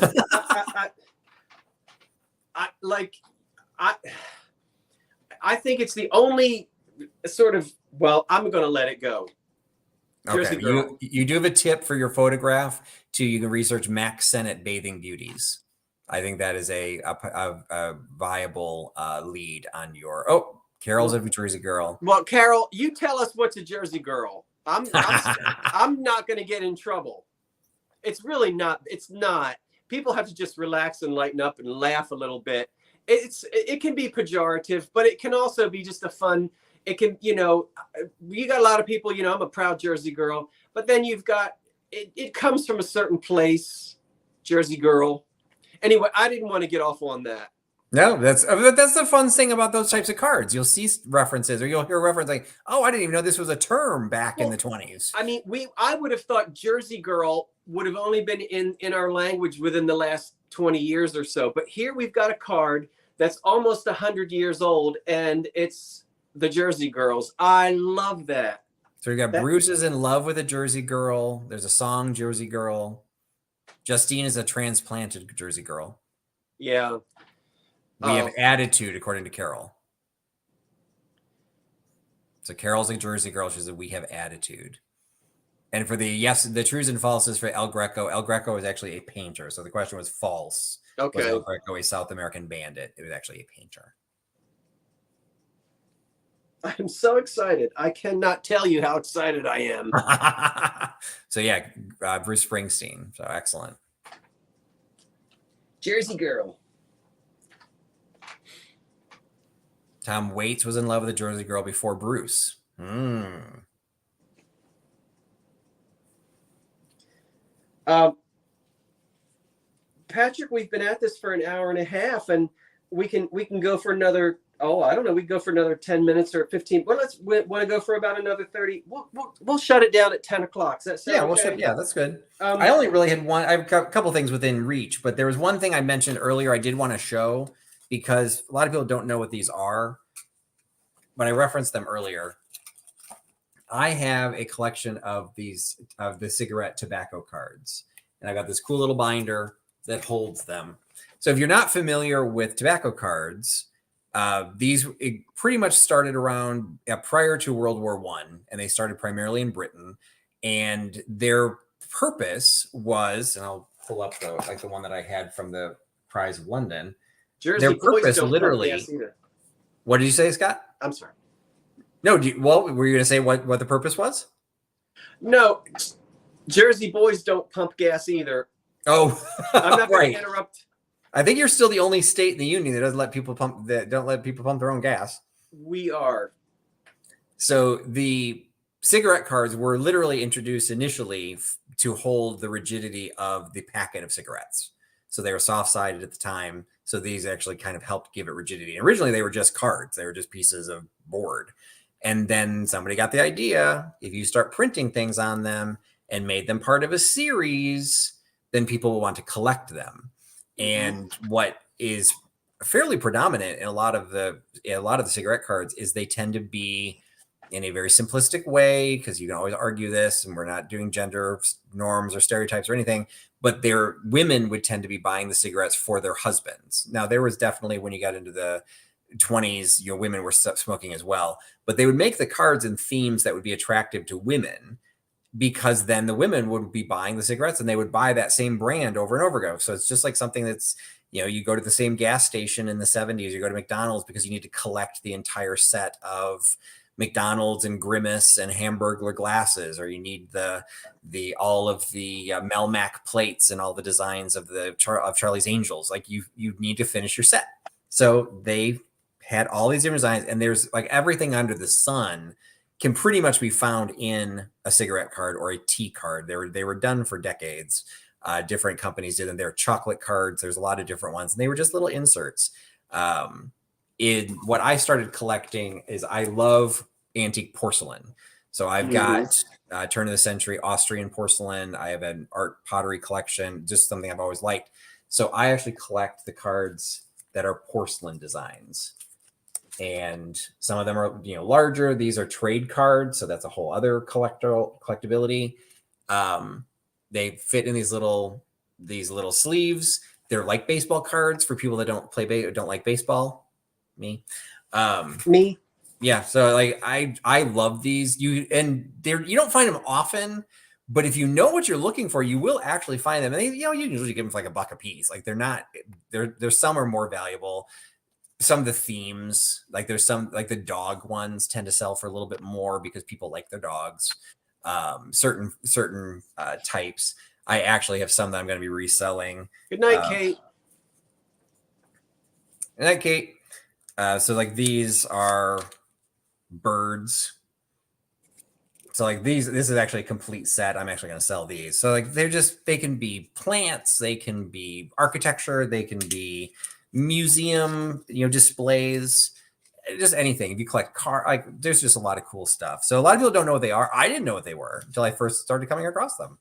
think it's the only sort of, well, I'm going to let it go. Okay, you do have a tip for your photograph too. You can research Max Sennett bathing beauties. I think that is a viable lead on your. Oh, Carol's a Jersey girl. Well, Carol, you tell us what's a Jersey girl. I'm not going to get in trouble. It's really not. It's not. People have to just relax and lighten up and laugh a little bit. It can be pejorative, but it can also be just a fun. It can, you got a lot of people, I'm a proud Jersey girl, but then you've got it comes from a certain place, Jersey girl. Anyway, I didn't want to get off on that. No, that's the fun thing about those types of cards. You'll see references, or you'll hear a reference like, "Oh, I didn't even know this was a term back in the 20s." I mean, I would have thought Jersey girl would have only been in our language within the last 20 years or so. But here we've got a card that's almost 100 years old, and it's the Jersey girls. I love that. So we got Bruce is in love with a Jersey girl. There's a song, Jersey Girl. Justine is a transplanted Jersey girl. Yeah. We have attitude, according to Carol. So Carol's a Jersey girl. She said we have attitude. And for the trues and falses for El Greco is actually a painter. So the question was false. Okay. Was El Greco a South American bandit? It was actually a painter. I'm so excited. I cannot tell you how excited I am. So yeah, Bruce Springsteen. So excellent. Jersey girl. Tom Waits was in love with a Jersey girl before Bruce. Patrick, we've been at this for an hour and a half, and we can go for another. Oh, I don't know. We can go for another 10 minutes or 15. Well, want to go for about another 30. We'll shut it down at 10 o'clock. Does that sound okay? Yeah, that's good. I only really had one. I have a couple things within reach, but there was one thing I mentioned earlier I did want to show because a lot of people don't know what these are, but I referenced them earlier. I have a collection of the cigarette tobacco cards, and I got this cool little binder that holds them. So if you're not familiar with tobacco cards, these pretty much started around prior to World War I, and they started primarily in Britain. And their purpose was, and I'll pull up the one that I had from the Prize of London. Jersey their purpose boys literally. What did you say, Scott? I'm sorry. No, were you going to say what the purpose was? No, Jersey boys don't pump gas either. Oh, I'm not going to interrupt. I think you're still the only state in the union that don't let people pump their own gas. We are. So the cigarette cards were literally introduced initially to hold the rigidity of the packet of cigarettes. So they were soft-sided at the time. So these actually kind of helped give it rigidity. And originally they were just cards. They were just pieces of board. And then somebody got the idea, if you start printing things on them and made them part of a series, then people will want to collect them. And what is fairly predominant in a lot of the cigarette cards is they tend to be in a very simplistic way, because you can always argue this, and we're not doing gender norms or stereotypes or anything, but their women would tend to be buying the cigarettes for their husbands. Now, there was definitely, when you got into the 20s, women were smoking as well, but they would make the cards in themes that would be attractive to women, because then the women would be buying the cigarettes and they would buy that same brand over and over again. So it's just like something that's, you go to the same gas station in the 70s, you go to McDonald's because you need to collect the entire set of McDonald's and Grimace and Hamburglar glasses, or you need all of the Melmac plates and all the designs of of Charlie's Angels. Like you need to finish your set. So they had all these different designs, and there's like everything under the sun can pretty much be found in a cigarette card or a tea card. They were done for decades. Different companies did them. They're chocolate cards. There's a lot of different ones, and they were just little inserts. In what I started collecting is I love antique porcelain. So I've got turn of the century Austrian porcelain. I have an art pottery collection, just something I've always liked. So I actually collect the cards that are porcelain designs. And some of them are, larger. These are trade cards, so that's a whole other collectability. They fit in these little sleeves. They're like baseball cards for people that don't like baseball. Me. Yeah. So like I love these. You don't find them often, But if you know what you're looking for, you will actually find them. And they, you usually give them like $1 a piece. Like there's some are more valuable. Some of the themes, like there's some, like the dog ones tend to sell for a little bit more because people like their dogs. Certain types. I actually have some that I'm going to be reselling. Good night, Kate. Good night, Kate. So like these are birds. So like this is actually a complete set. I'm actually going to sell these. So like they can be plants, they can be architecture, they can be museum, displays, just anything. If you collect there's just a lot of cool stuff. So a lot of people don't know what they are. I didn't know what they were until I first started coming across them.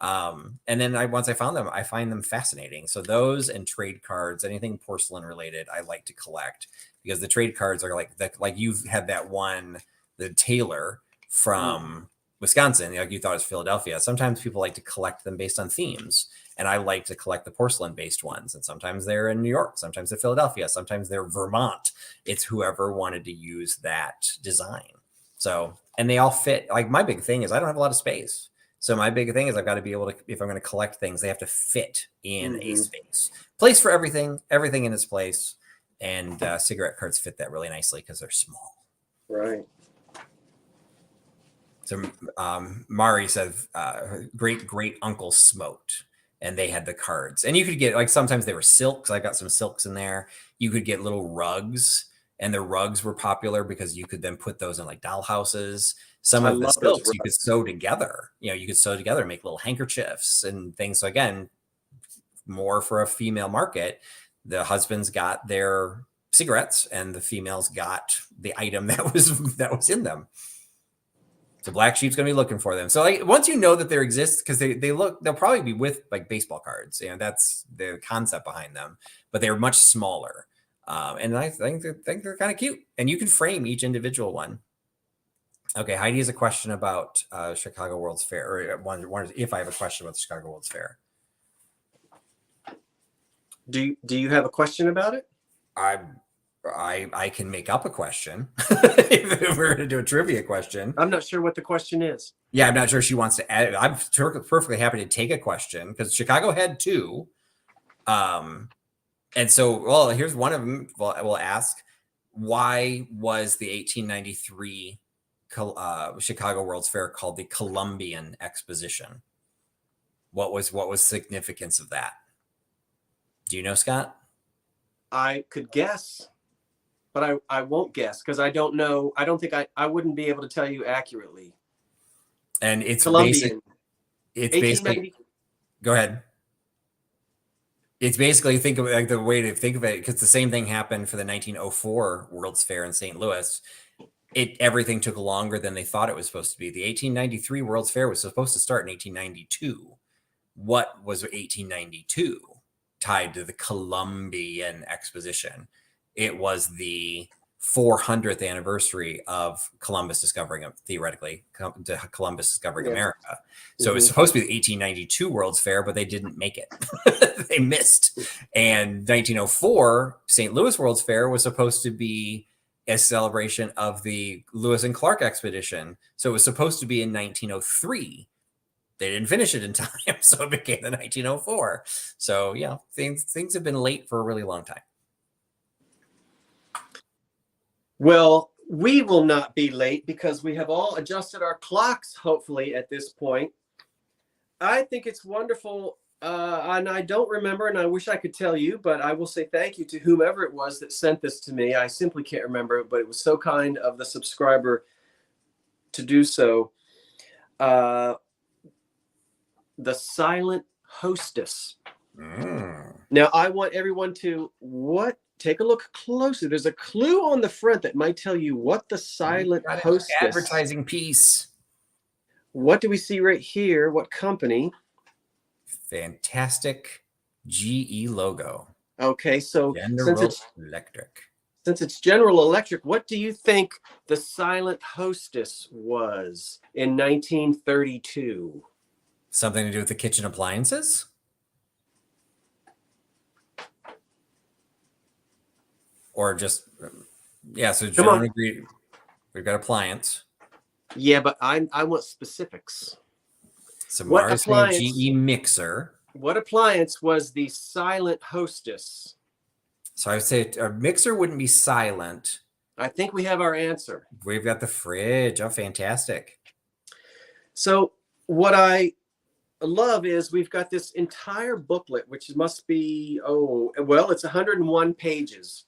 And then once I found them, I find them fascinating. So those and trade cards, anything porcelain related, I like to collect because the trade cards are like you've had that one, the Taylor from Wisconsin, like you thought it was Philadelphia. Sometimes people like to collect them based on themes. And I like to collect the porcelain based ones. And sometimes they're in New York, sometimes they're Philadelphia, sometimes they're Vermont. It's whoever wanted to use that design. So, and they all fit. Like my big thing is I don't have a lot of space. So my big thing is I've got to be able to, if I'm going to collect things, they have to fit in a space. Place for everything in its place. And cigarette cards fit that really nicely because they're small. Right. So Mari said, great uncle smoked, and they had the cards. And you could get, like, sometimes they were silks. I got some silks in there. You could get little rugs, and the rugs were popular because you could then put those in like doll houses. Some of the silks you could sew together. You could sew together and make little handkerchiefs and things. So again, more for a female market. The husbands got their cigarettes, and the females got the item that was in them. So Black Sheep's going to be looking for them. So like once you know that there exists, because they'll probably be with like baseball cards. That's the concept behind them, but they're much smaller. And I think they're kind of cute. And you can frame each individual one. Okay, Heidi has a question about Chicago World's Fair, or wonders if I have a question about the Chicago World's Fair. Do you have a question about it? I can make up a question if we're going to do a trivia question. I'm not sure what the question is. Yeah, I'm not sure she wants to add. I'm perfectly happy to take a question because Chicago had two. And so, well, here's one of them. Well, I will ask, why was the 1893 Chicago World's Fair called the Columbian Exposition? What was significance of that? Do you know, Scott? I could guess, but I won't guess because I don't know. I don't think I wouldn't be able to tell you accurately. And it's Columbian. basically. Go ahead. It's basically, think of it like the way to think of it, because the same thing happened for the 1904 World's Fair in St. Louis. Everything took longer than they thought it was supposed to be. The 1893 World's Fair was supposed to start in 1892. What was 1892 tied to the Columbian Exposition? It was the 400th anniversary of Columbus discovering, Columbus discovering America. So it was supposed to be the 1892 World's Fair, but they didn't make it. They missed. And 1904 St. Louis World's Fair was supposed to be a celebration of the Lewis and Clark expedition. So it was supposed to be in 1903. They didn't finish it in time, so it became the 1904. So yeah, things have been late for a really long time. Well, we will not be late because we have all adjusted our clocks, hopefully, at this point. I think it's wonderful, and I don't remember, and I wish I could tell you, but I will say thank you to whomever it was that sent this to me. I simply can't remember, but it was so kind of the subscriber to do so. The Silent Hostess. Now, I want everyone to take a look closer. There's a clue on the front that might tell you what the Silent Hostess. Advertising piece. What do we see right here? What company? Fantastic GE logo. Okay, so General Electric. Since it's General Electric, what do you think the Silent Hostess was in 1932? Something to do with the kitchen appliances? Or just, so John agreed. We've got appliance. Yeah, but I want specifics. So What Mars Ham appliance? GE mixer. What appliance was the silent hostess? So I would say a mixer wouldn't be silent. I think we have our answer. We've got the fridge. Oh, fantastic. So what I love is we've got this entire booklet, which must be, it's 101 pages.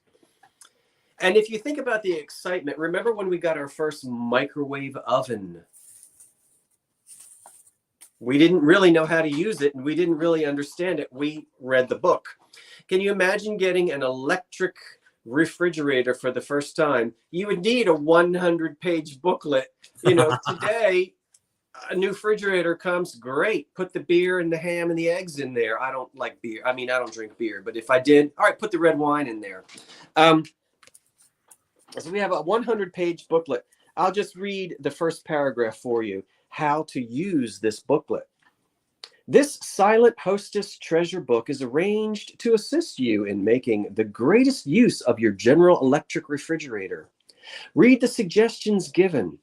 And if you think about the excitement, remember when we got our first microwave oven? We didn't really know how to use it, and we didn't really understand it. We read the book. Can you imagine getting an electric refrigerator for the first time? You would need a 100-page booklet. Today, a new refrigerator comes, great. Put the beer and the ham and the eggs in there. I don't like beer. I mean, I don't drink beer, but if I did, all right, put the red wine in there. So we have a 100-page booklet. I'll just read the first paragraph for you. How to use this booklet. This silent hostess treasure book is arranged to assist you in making the greatest use of your General Electric refrigerator. Read the suggestions given.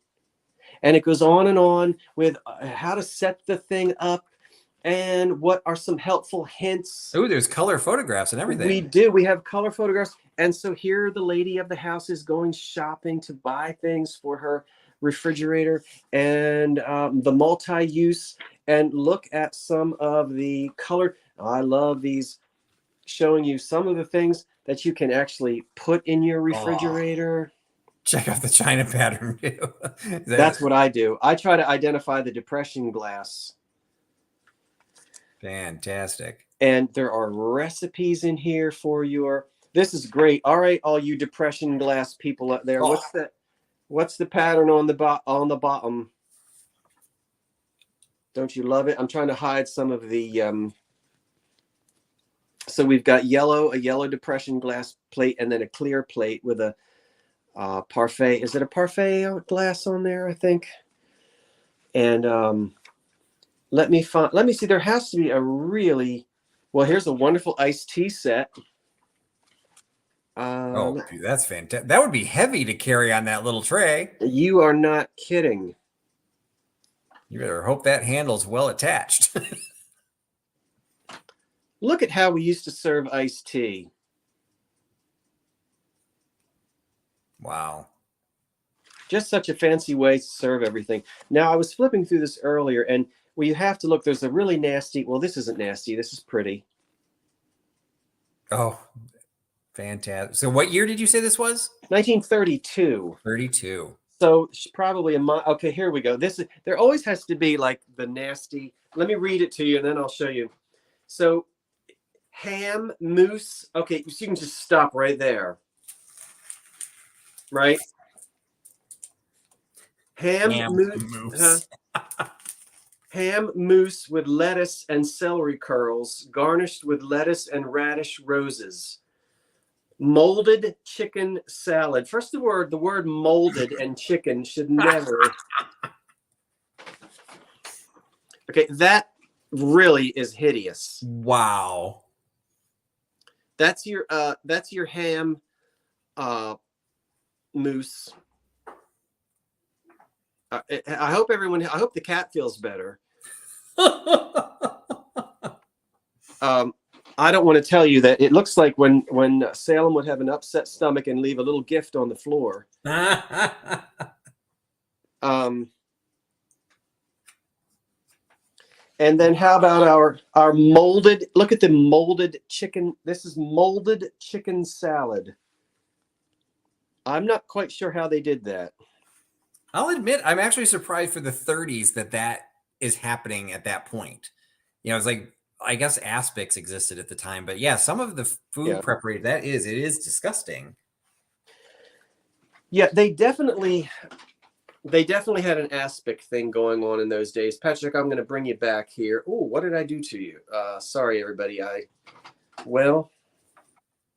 And it goes on with how to set the thing up and what are some helpful hints. Oh, there's color photographs and everything. We do. We have color photographs. And so here the lady of the house is going shopping to buy things for her refrigerator and the multi-use. And look at some of the color. I love these, showing you some of the things that you can actually put in your refrigerator. Check out the China pattern too. That's what I do. I try to identify the depression glass. Fantastic. And there are recipes in here for your. This is great. All right, all you depression glass people out there. What's the pattern on the bottom? Don't you love it? I'm trying to hide some of the. So we've got a yellow depression glass plate, and then a clear plate with a parfait. Is it a parfait glass on there? I think. And let me see. There has to be a really well. Here's a wonderful iced tea set. Dude, that's fantastic. That would be heavy to carry on that little tray. You are not kidding. You better hope that handle's well attached. Look at how we used to serve iced tea. Wow. Just such a fancy way to serve everything. Now, I was flipping through this earlier, and you have to look. There's a really nasty. Well, this isn't nasty. This is pretty. Oh, fantastic. So what year did you say this was? 1932. 32. So probably okay, here we go. There always has to be like the nasty. Let me read it to you and then I'll show you. So ham mousse. Okay, so you can just stop right there. Right? Ham mousse. Ham mousse with lettuce and celery curls, garnished with lettuce and radish roses. Molded chicken salad. First, the word molded and chicken should never. Okay, that really is hideous. Wow. That's your ham mousse. I hope the cat feels better. I don't want to tell you that it looks like when Salem would have an upset stomach and leave a little gift on the floor. And then how about our molded, look at the molded chicken. This is molded chicken salad. I'm not quite sure how they did that. I'll admit, I'm actually surprised for the 30s that is happening at that point. It's like, I guess aspics existed at the time, but yeah, some of the food preparation, it is disgusting. Yeah, they definitely had an aspic thing going on in those days. Patrick, I'm going to bring you back here. Oh, what did I do to you? Sorry, everybody.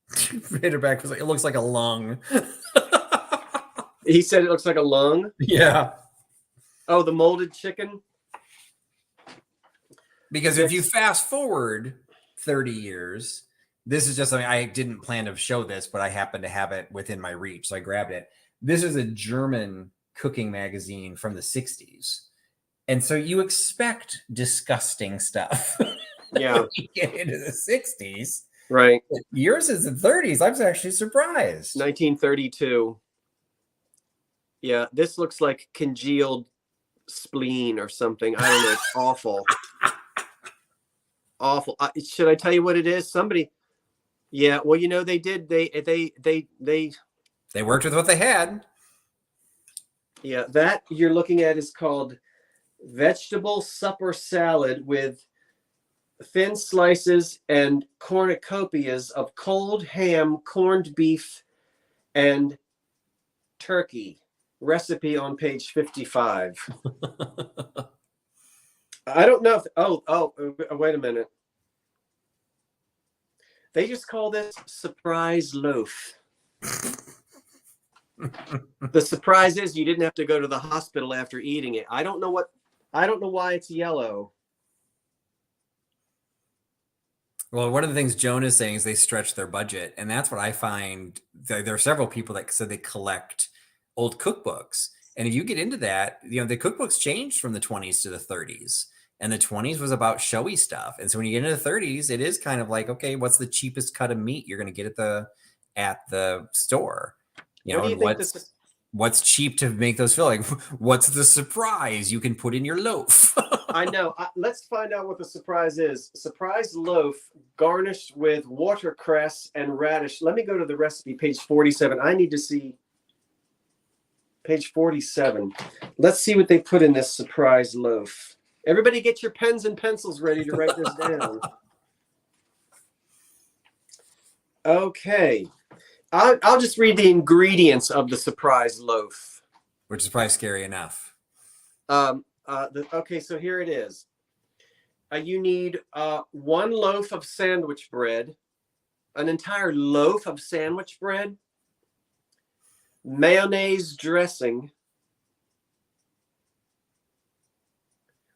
Vader back was like, it looks like a lung. He said it looks like a lung. Yeah. Oh, the molded chicken. Because if you fast forward 30 years, this is just something I didn't plan to show this, but I happened to have it within my reach. So I grabbed it. This is a German cooking magazine from the 60s. And so you expect disgusting stuff. Yeah. When you get into the 60s. Right. Yours is the 30s. I was actually surprised. 1932. Yeah, this looks like congealed spleen or something. I don't know. It's awful. Awful. Should I tell you what it is? Somebody. Yeah. Well, you know, they did. They worked with what they had. Yeah, that you're looking at is called vegetable supper salad with thin slices and cornucopias of cold ham, corned beef, and turkey. Recipe on page 55. I don't know if, wait a minute. They just call this surprise loaf. The surprise is you didn't have to go to the hospital after eating it. I don't know why it's yellow. Well, one of the things Joan is saying is they stretch their budget. And that's what I find. There are several people that said they collect old cookbooks. And if you get into that, you know, the cookbooks changed from the 20s to the 30s. And the 20s was about showy stuff. And so when you get into the 30s, it is kind of like, okay, what's the cheapest cut of meat you're going to get at the store? You know, what's cheap to make those feel like? What's the surprise you can put in your loaf? I know. Let's find out what the surprise is. Surprise loaf garnished with watercress and radish. Let me go to the recipe, page 47. I need to see page 47. Let's see what they put in this surprise loaf. Everybody get your pens and pencils ready to write this down. Okay. I'll just read the ingredients of the surprise loaf. Which is probably scary enough. Okay, so here it is. You need 1 loaf of sandwich bread, an entire loaf of sandwich bread, mayonnaise dressing,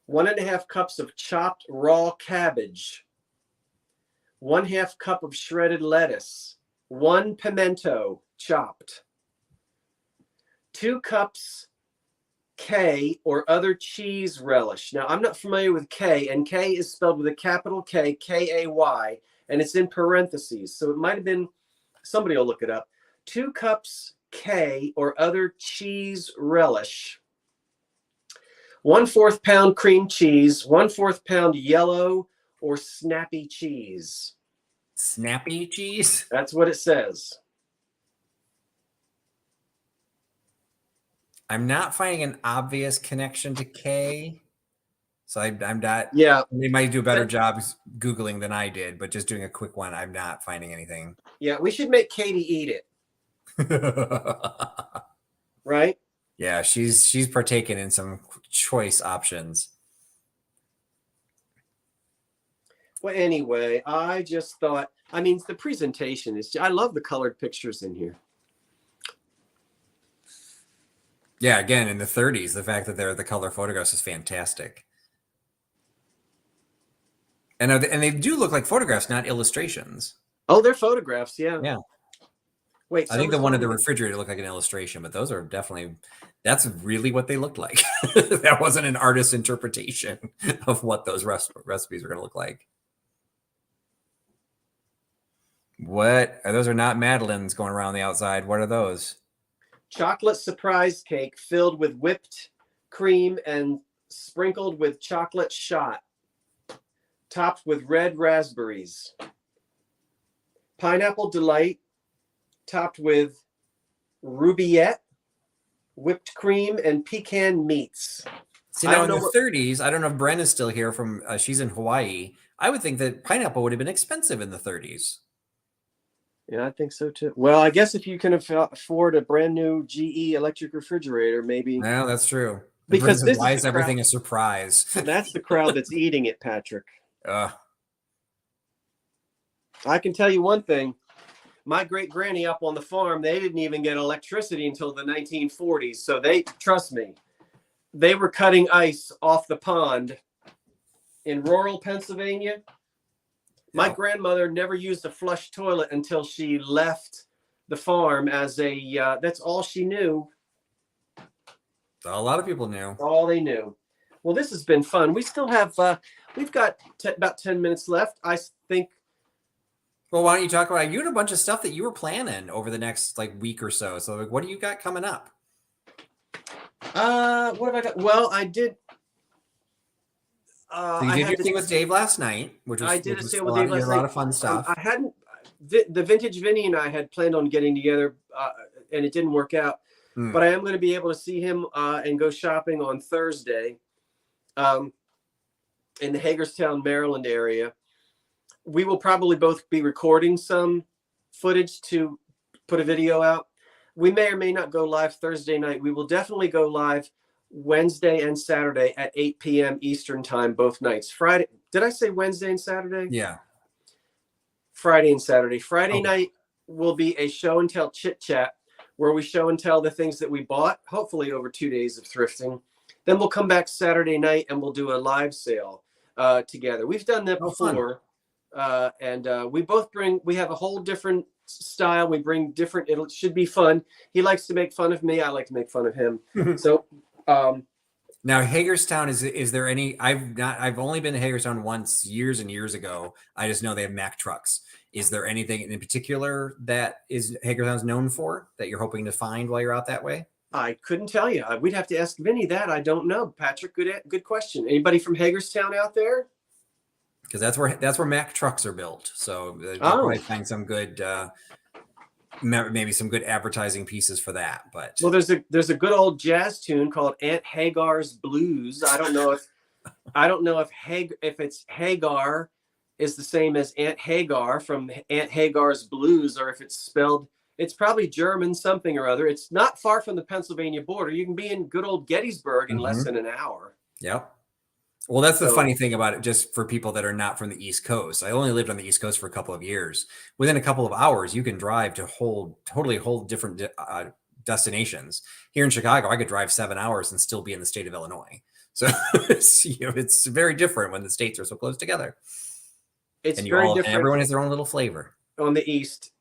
1.5 cups of chopped raw cabbage, 1/2 cup of shredded lettuce, 1 pimento chopped, 2 cups K or other cheese relish. Now, I'm not familiar with K, and K is spelled with a capital K, K-A-Y, and it's in parentheses. So it might have been, somebody will look it up. 2 cups K or other cheese relish, 1/4 pound cream cheese, 1/4 pound yellow or snappy cheese. Snappy cheese? That's what it says. I'm not finding an obvious connection to K. So I'm not. Yeah. They might do a better job Googling than I did, but just doing a quick one, I'm not finding anything. Yeah, we should make Katie eat it. Right? Yeah, she's partaken in some choice options. Well, anyway, I just thought, I mean, the presentation is, I love the colored pictures in here. Yeah, again, in the 30s, the fact that they're the color photographs is fantastic. And they do look like photographs, not illustrations. Oh, they're photographs, yeah. Yeah. Wait, I think the one in the refrigerator looked like an illustration, but those are definitely, that's really what they looked like. That wasn't an artist's interpretation of what those recipes are going to look like. What are those? Are not Madeleines going around the outside. What are those? Chocolate surprise cake filled with whipped cream and sprinkled with chocolate shot, topped with red raspberries. Pineapple delight, topped with rubiette, whipped cream, and pecan meats. See, now in the 30s, I don't know if Brenna's still here from, she's in Hawaii. I would think that pineapple would have been expensive in the 30s. Yeah, I think so too. Well, I guess if you can afford a brand new GE electric refrigerator, maybe. No, that's true. Because why is everything a surprise? That's the crowd that's eating it, Patrick. I can tell you one thing. My great granny up on the farm, they didn't even get electricity until the 1940s. So trust me, they were cutting ice off the pond in rural Pennsylvania. My grandmother never used a flush toilet until she left the farm that's all she knew. A lot of people knew. All they knew. Well, this has been fun. We still have, we've got about 10 minutes left. I think. Well, why don't you talk about, you had a bunch of stuff that you were planning over the next like week or so. So like, what do you got coming up? What have I got? Well, I did. So you did your thing with Dave last night, which was, I did which a was sale with Dave last night. a lot of fun stuff. I hadn't, the Vintage Vinny and I had planned on getting together, and it didn't work out. But I am going to be able to see him and go shopping on Thursday in the Hagerstown, Maryland area. We will probably both be recording some footage to put a video out. We may or may not go live Thursday night. We will definitely go live Wednesday and Saturday at 8 p.m. Eastern time, both nights. Friday. Did I say Wednesday and Saturday? Yeah. Friday and Saturday. Friday night will be a show and tell chit chat where we show and tell the things that we bought, hopefully over 2 days of thrifting. Then we'll come back Saturday night and we'll do a live sale together. We've done that before. We have a whole different style. We bring different, it should be fun. He likes to make fun of me. I like to make fun of him. So, now Hagerstown, is there any, I've only been to Hagerstown once years and years ago. I just know they have Mack trucks. Is there anything in particular that is Hagerstown's known for that you're hoping to find while you're out that way? I couldn't tell you. We'd have to ask Vinny that. I don't know. Patrick, good question. Anybody from Hagerstown out there? Because that's where Mack trucks are built. So you'll probably find some good, maybe some good advertising pieces for that. But well, there's a good old jazz tune called Aunt Hagar's Blues. I don't know if it's Hagar is the same as Aunt Hagar from Aunt Hagar's Blues, or if it's spelled, it's probably German something or other. It's not far from the Pennsylvania border. You can be in good old Gettysburg in less than an hour. Yep. Well, that's the funny thing about it, just for people that are not from the East Coast. I only lived on the East Coast for a couple of years. Within a couple of hours, you can drive to totally different destinations. Here in Chicago, I could drive 7 hours and still be in the state of Illinois. So it's very different when the states are so close together. It's very different. And everyone has their own little flavor. On the East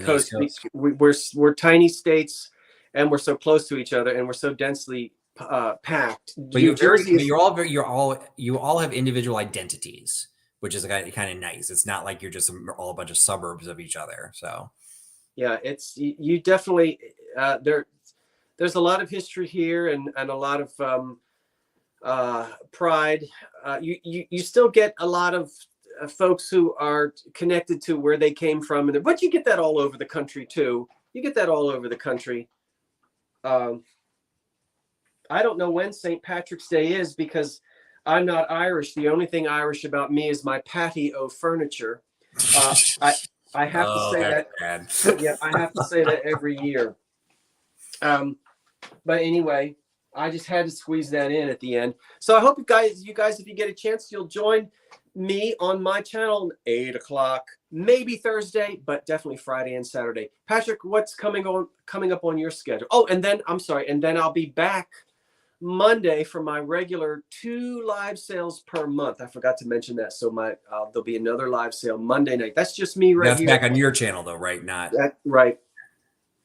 Coast, we're tiny states, and we're so close to each other, and we're so densely packed. But you all have individual identities, which is kind of nice. It's not like you're just all a bunch of suburbs of each other. So yeah, it's you definitely there's a lot of history here and a lot of pride. You still get a lot of folks who are connected to where they came from, but you get that all over the country too. You get that all over the country. I don't know when St. Patrick's Day is because I'm not Irish. The only thing Irish about me is my patio furniture. I have to say that. Yeah, I have to say that every year. But anyway, I just had to squeeze that in at the end. So I hope you guys, if you get a chance, you'll join me on my channel 8 o'clock, maybe Thursday, but definitely Friday and Saturday. Patrick, what's coming up on your schedule? Oh, and then I'll be back Monday for my regular 2 live sales per month. I forgot to mention that. So there'll be another live sale Monday night. That's just me right here. That's back on your channel though, right? Right.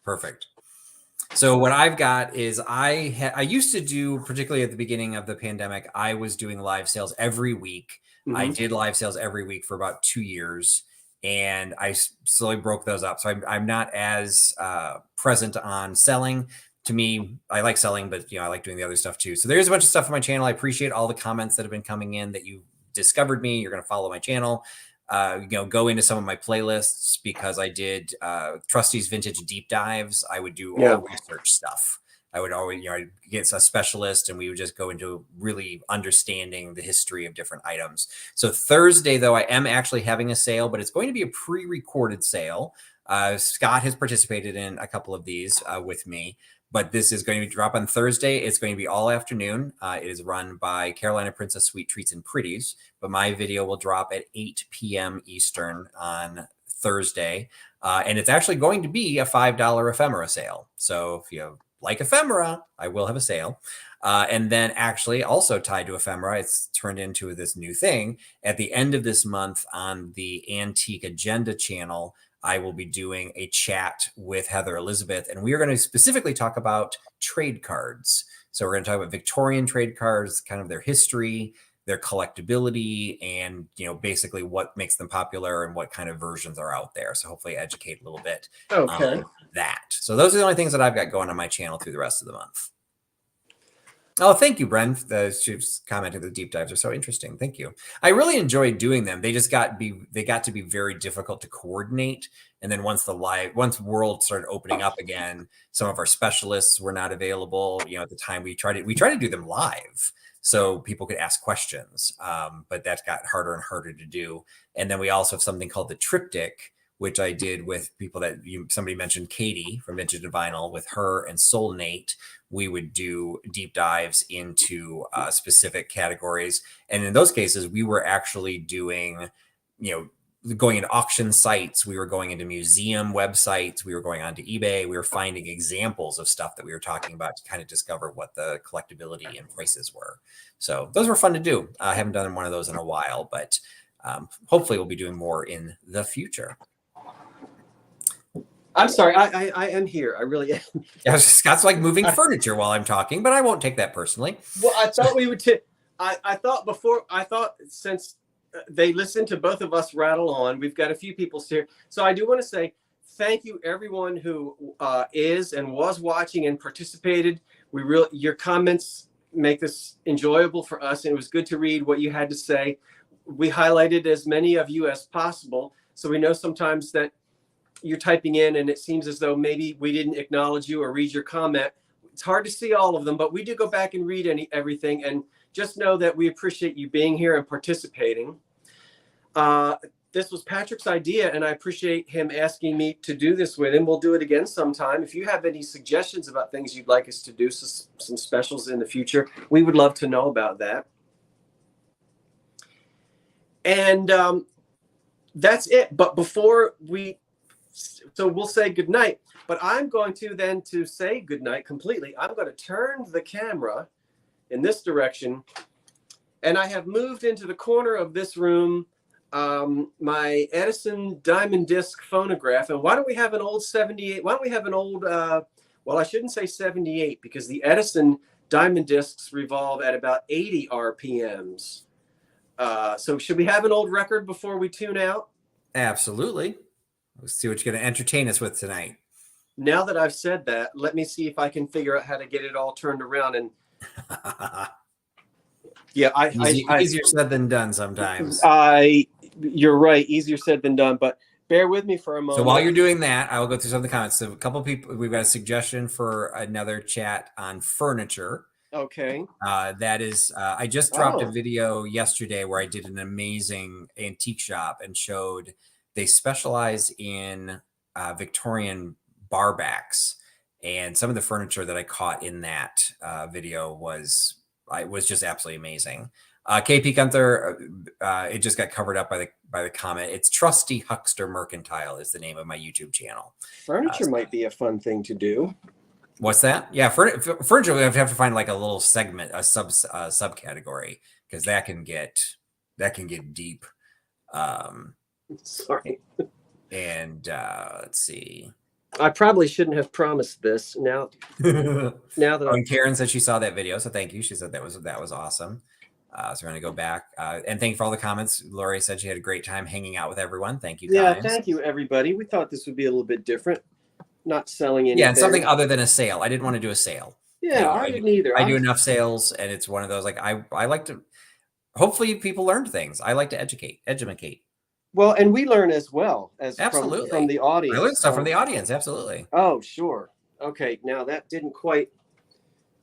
Perfect. So what I've got is I used to do, particularly at the beginning of the pandemic, I was doing live sales every week. I did live sales every week for about 2 years, and I slowly broke those up. So I'm not as present on selling. To me, I like selling, but I like doing the other stuff too. So there's a bunch of stuff on my channel. I appreciate all the comments that have been coming in that you discovered me. You're going to follow my channel. Go into some of my playlists because I did Trusty's Vintage Deep Dives. I would do all research stuff. I would always, I'd get a specialist and we would just go into really understanding the history of different items. So Thursday, though, I am actually having a sale, but it's going to be a pre-recorded sale. Scott has participated in a couple of these with me, but this is going to drop on Thursday. It's going to be all afternoon. It is run by Carolina Princess Sweet Treats and Pretties, but my video will drop at 8 p.m. Eastern on Thursday. And it's actually going to be a $5 ephemera sale. So if you like ephemera, I will have a sale. And then actually also tied to ephemera, it's turned into this new thing. At the end of this month on the Antique Agenda channel, I will be doing a chat with Heather Elizabeth, and we are going to specifically talk about trade cards. So we're going to talk about Victorian trade cards, kind of their history, their collectability, and basically what makes them popular and what kind of versions are out there. So hopefully educate a little bit Okay. on that. So those are the only things that I've got going on my channel through the rest of the month. Oh, thank you, Bren. She's commented the deep dives are so interesting. Thank you. I really enjoyed doing them. They just got to be very difficult to coordinate. And then once world started opening up again, some of our specialists were not available. At the time we tried to do them live so people could ask questions. But that got harder and harder to do. And then we also have something called the triptych, which I did with people that somebody mentioned, Katie from Vintage and Vinyl, with her and Soul Nate. We would do deep dives into specific categories. And in those cases, we were actually doing, going into auction sites. We were going into museum websites. We were going onto eBay. We were finding examples of stuff that we were talking about to kind of discover what the collectability and prices were. So those were fun to do. I haven't done one of those in a while, but hopefully we'll be doing more in the future. I'm sorry. I am here. I really am. Yeah, Scott's like moving furniture while I'm talking, but I won't take that personally. Well, I thought we would. I thought since they listened to both of us rattle on, we've got a few people here. So I do want to say thank you, everyone who is and was watching and participated. Your comments make this enjoyable for us, and it was good to read what you had to say. We highlighted as many of you as possible, so we know sometimes that you're typing in and it seems as though maybe we didn't acknowledge you or read your comment. It's hard to see all of them, but we do go back and read everything, and just know that we appreciate you being here and participating. This was Patrick's idea, and I appreciate him asking me to do this with him. We'll do it again sometime. If you have any suggestions about things you'd like us to do, some specials in the future, we would love to know about that. And that's it. But before so we'll say goodnight, but I'm going to say goodnight completely. I'm going to turn the camera in this direction, and I have moved into the corner of this room my Edison diamond disc phonograph. And why don't we have an old 78? Why don't we have an old, well, I shouldn't say 78 because the Edison diamond discs revolve at about 80 RPMs. So should we have an old record before we tune out? Absolutely. Let's see what you're going to entertain us with tonight. Now that I've said that, let me see if I can figure out how to get it all turned around. And yeah, easier said than done sometimes. You're right. Easier said than done, but bear with me for a moment. So while you're doing that, I will go through some of the comments. So a couple of people, we've got a suggestion for another chat on furniture. Okay. That is, I just dropped a video yesterday where I did an amazing antique shop and showed they specialize in Victorian bar backs, and some of the furniture that I caught in that video was just absolutely amazing. KP Gunther, it just got covered up by the comment. It's Trusty Huckster Mercantile is the name of my YouTube channel. Furniture might be a fun thing to do. What's that? Yeah, furniture. We have to find like a little segment, a subcategory, because that can get deep. Sorry. And let's see. I probably shouldn't have promised this. Now that and Karen said she saw that video, so thank you. She said that was awesome. So we're going to go back and thank you for all the comments. Lori said she had a great time hanging out with everyone. Thank you. Yeah, thank you, everybody. We thought this would be a little bit different. Not selling anything. Yeah, and something other than a sale. I didn't want to do a sale. Yeah, I didn't either. I do enough sales, and it's one of those like I like to. Hopefully, people learned things. I like to educate. Well, and we learn as well as absolutely from the audience. I learn stuff from the audience. Absolutely. Oh, sure. Okay, now that didn't quite.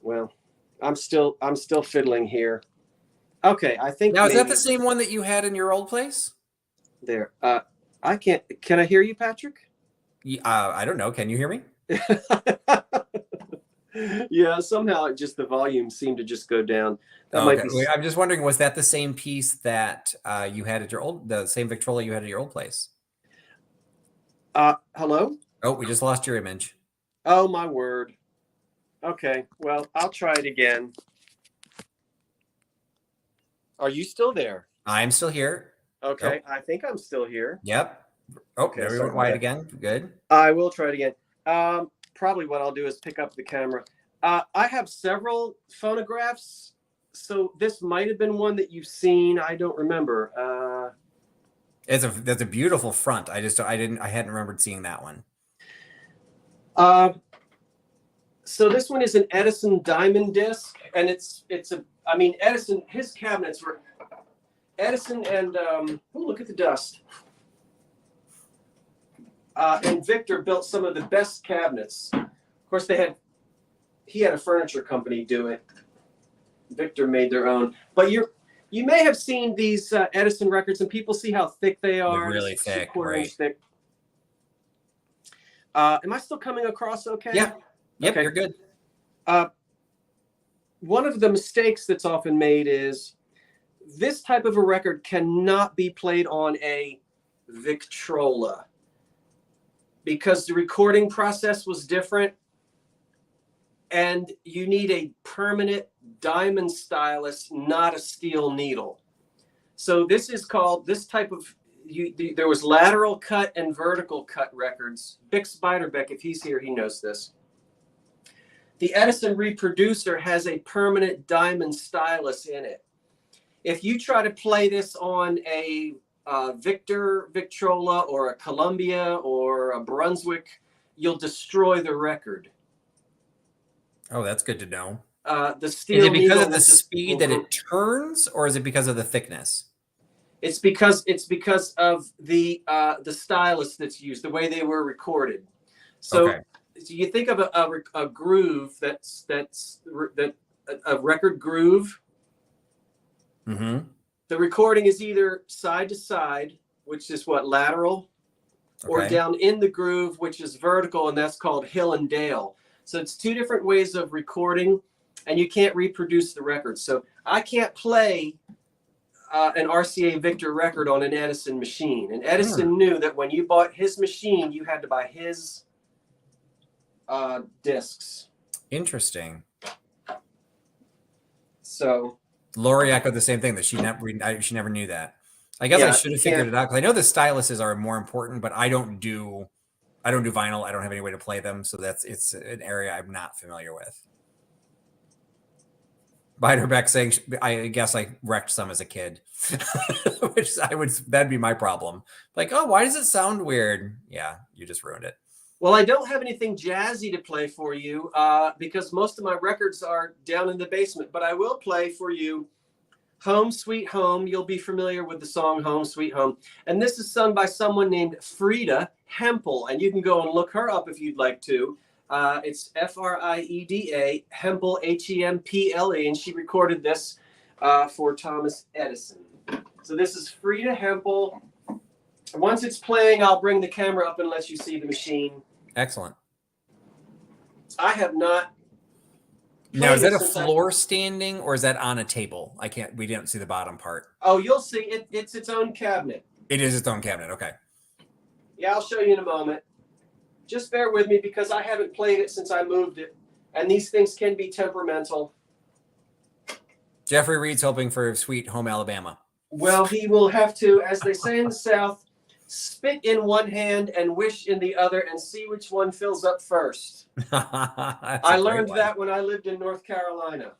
Well, I'm still fiddling here. Okay, I think now is that the same one that you had in your old place? There. I can't. Can I hear you, Patrick? I don't know. Can you hear me? Yeah, somehow the volume seemed to just go down. I'm just wondering, was that the same piece that you had at the same Victrola you had at your old place? Hello? Oh, we just lost your image. Oh, my word. Okay, well, I'll try it again. Are you still there? I'm still here. Okay, I think I'm still here. Yep. Oh, Okay, there we sorry went about wide that. again. Good. I will try it again. Probably what I'll do is pick up the camera. I have several phonographs, so this might have been one that you've seen. I don't remember. That's a beautiful front. I hadn't remembered seeing that one. So this one is an Edison diamond disc, and Edison, his cabinets were Edison and look at the dust. And Victor built some of the best cabinets. Of course, he had a furniture company do it. Victor made their own. But you may have seen these Edison records, and people see how thick they are. They're really thick, quarter-inch thick. Am I still coming across okay? Yeah. Yep, okay. You're good. One of the mistakes that's often made is this type of a record cannot be played on a Victrola because the recording process was different, and you need a permanent diamond stylus, not a steel needle. So this is called, this type of, there was lateral cut and vertical cut records. Bix Beiderbecke, if he's here, he knows this. The Edison reproducer has a permanent diamond stylus in it. If you try to play this on a Victrola or a Columbia or a Brunswick, you'll destroy the record. Oh, that's good to know. The steel is it because needle of the speed that it turns, or is it because of the thickness? It's because of the stylus that's used, the way they were recorded. So, okay. So you think of a groove that's a record groove. Mm-hmm. The recording is either side to side, which is what, lateral, or down in the groove, which is vertical, and that's called hill and dale. So it's two different ways of recording, and you can't reproduce the record. So I can't play an RCA Victor record on an Edison machine. And Edison knew that when you bought his machine, you had to buy his discs. Interesting. So Lori echoed the same thing, that she never knew that. I guess I should have figured it out, because I know the styluses are more important, but I don't do vinyl. I don't have any way to play them, so it's an area I'm not familiar with. Beiderbecke saying, I guess I wrecked some as a kid, which that'd be my problem. Like, oh, why does it sound weird? Yeah, you just ruined it. Well, I don't have anything jazzy to play for you because most of my records are down in the basement, but I will play for you Home Sweet Home. You'll be familiar with the song Home Sweet Home. And this is sung by someone named Frida Hempel, and you can go and look her up if you'd like to. It's Frieda Hempel, Hemple, and she recorded this for Thomas Edison. So this is Frida Hempel. Once it's playing, I'll bring the camera up and let you see the machine. Excellent. I have not. Now, is that a floor standing, or is that on a table? We didn't see the bottom part. Oh, you'll see. It's its own cabinet. It is its own cabinet. Okay. Yeah, I'll show you in a moment. Just bear with me because I haven't played it since I moved it. And these things can be temperamental. Jeffrey Reed's hoping for Sweet Home Alabama. Well, he will have to, as they say in the South, spit in one hand and wish in the other and see which one fills up first. I learned that when I lived in North Carolina.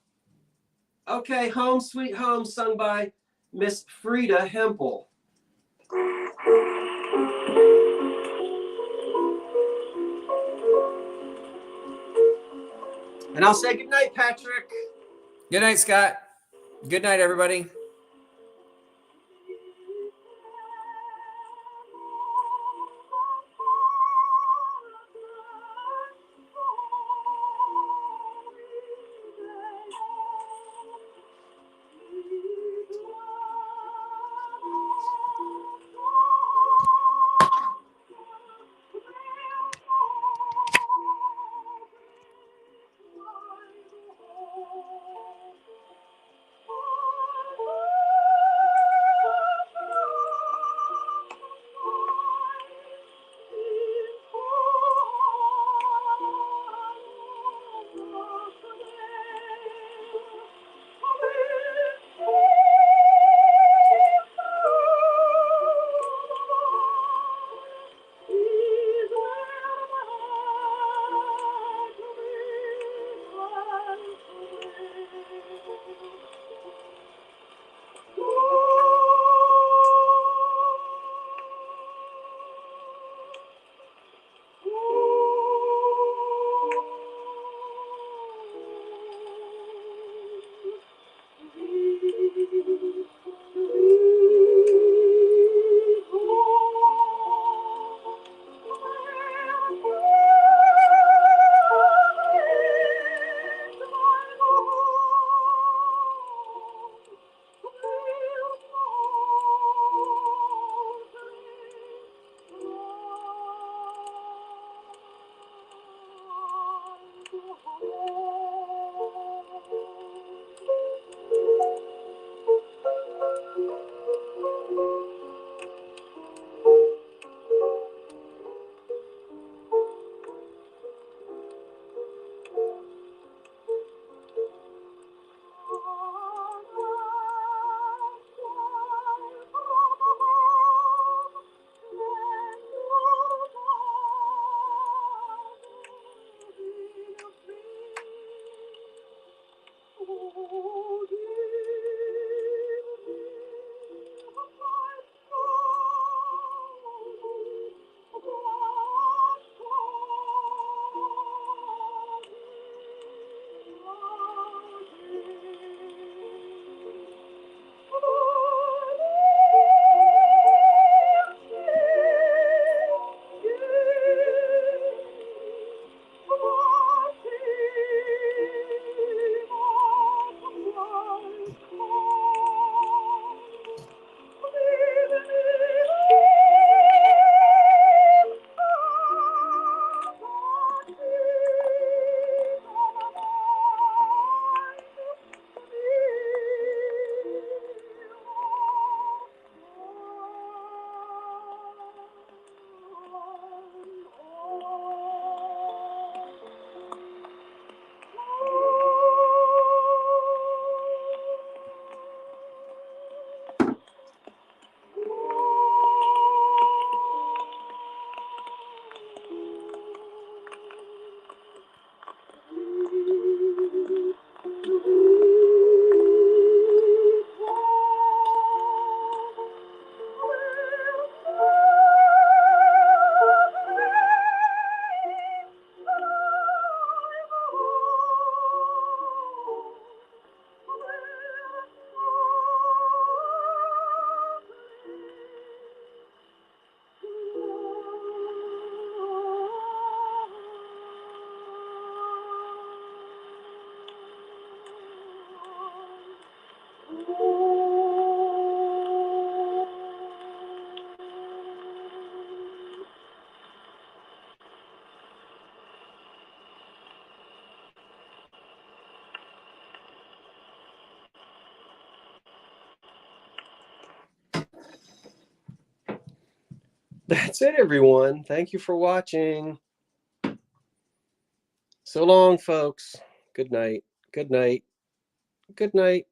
Okay, Home Sweet Home, sung by Miss Frida Hempel. And I'll say good night, Patrick. Good night, Scott. Good night, everybody. That's it, everyone. Thank you for watching. So long, folks. Good night. Good night. Good night.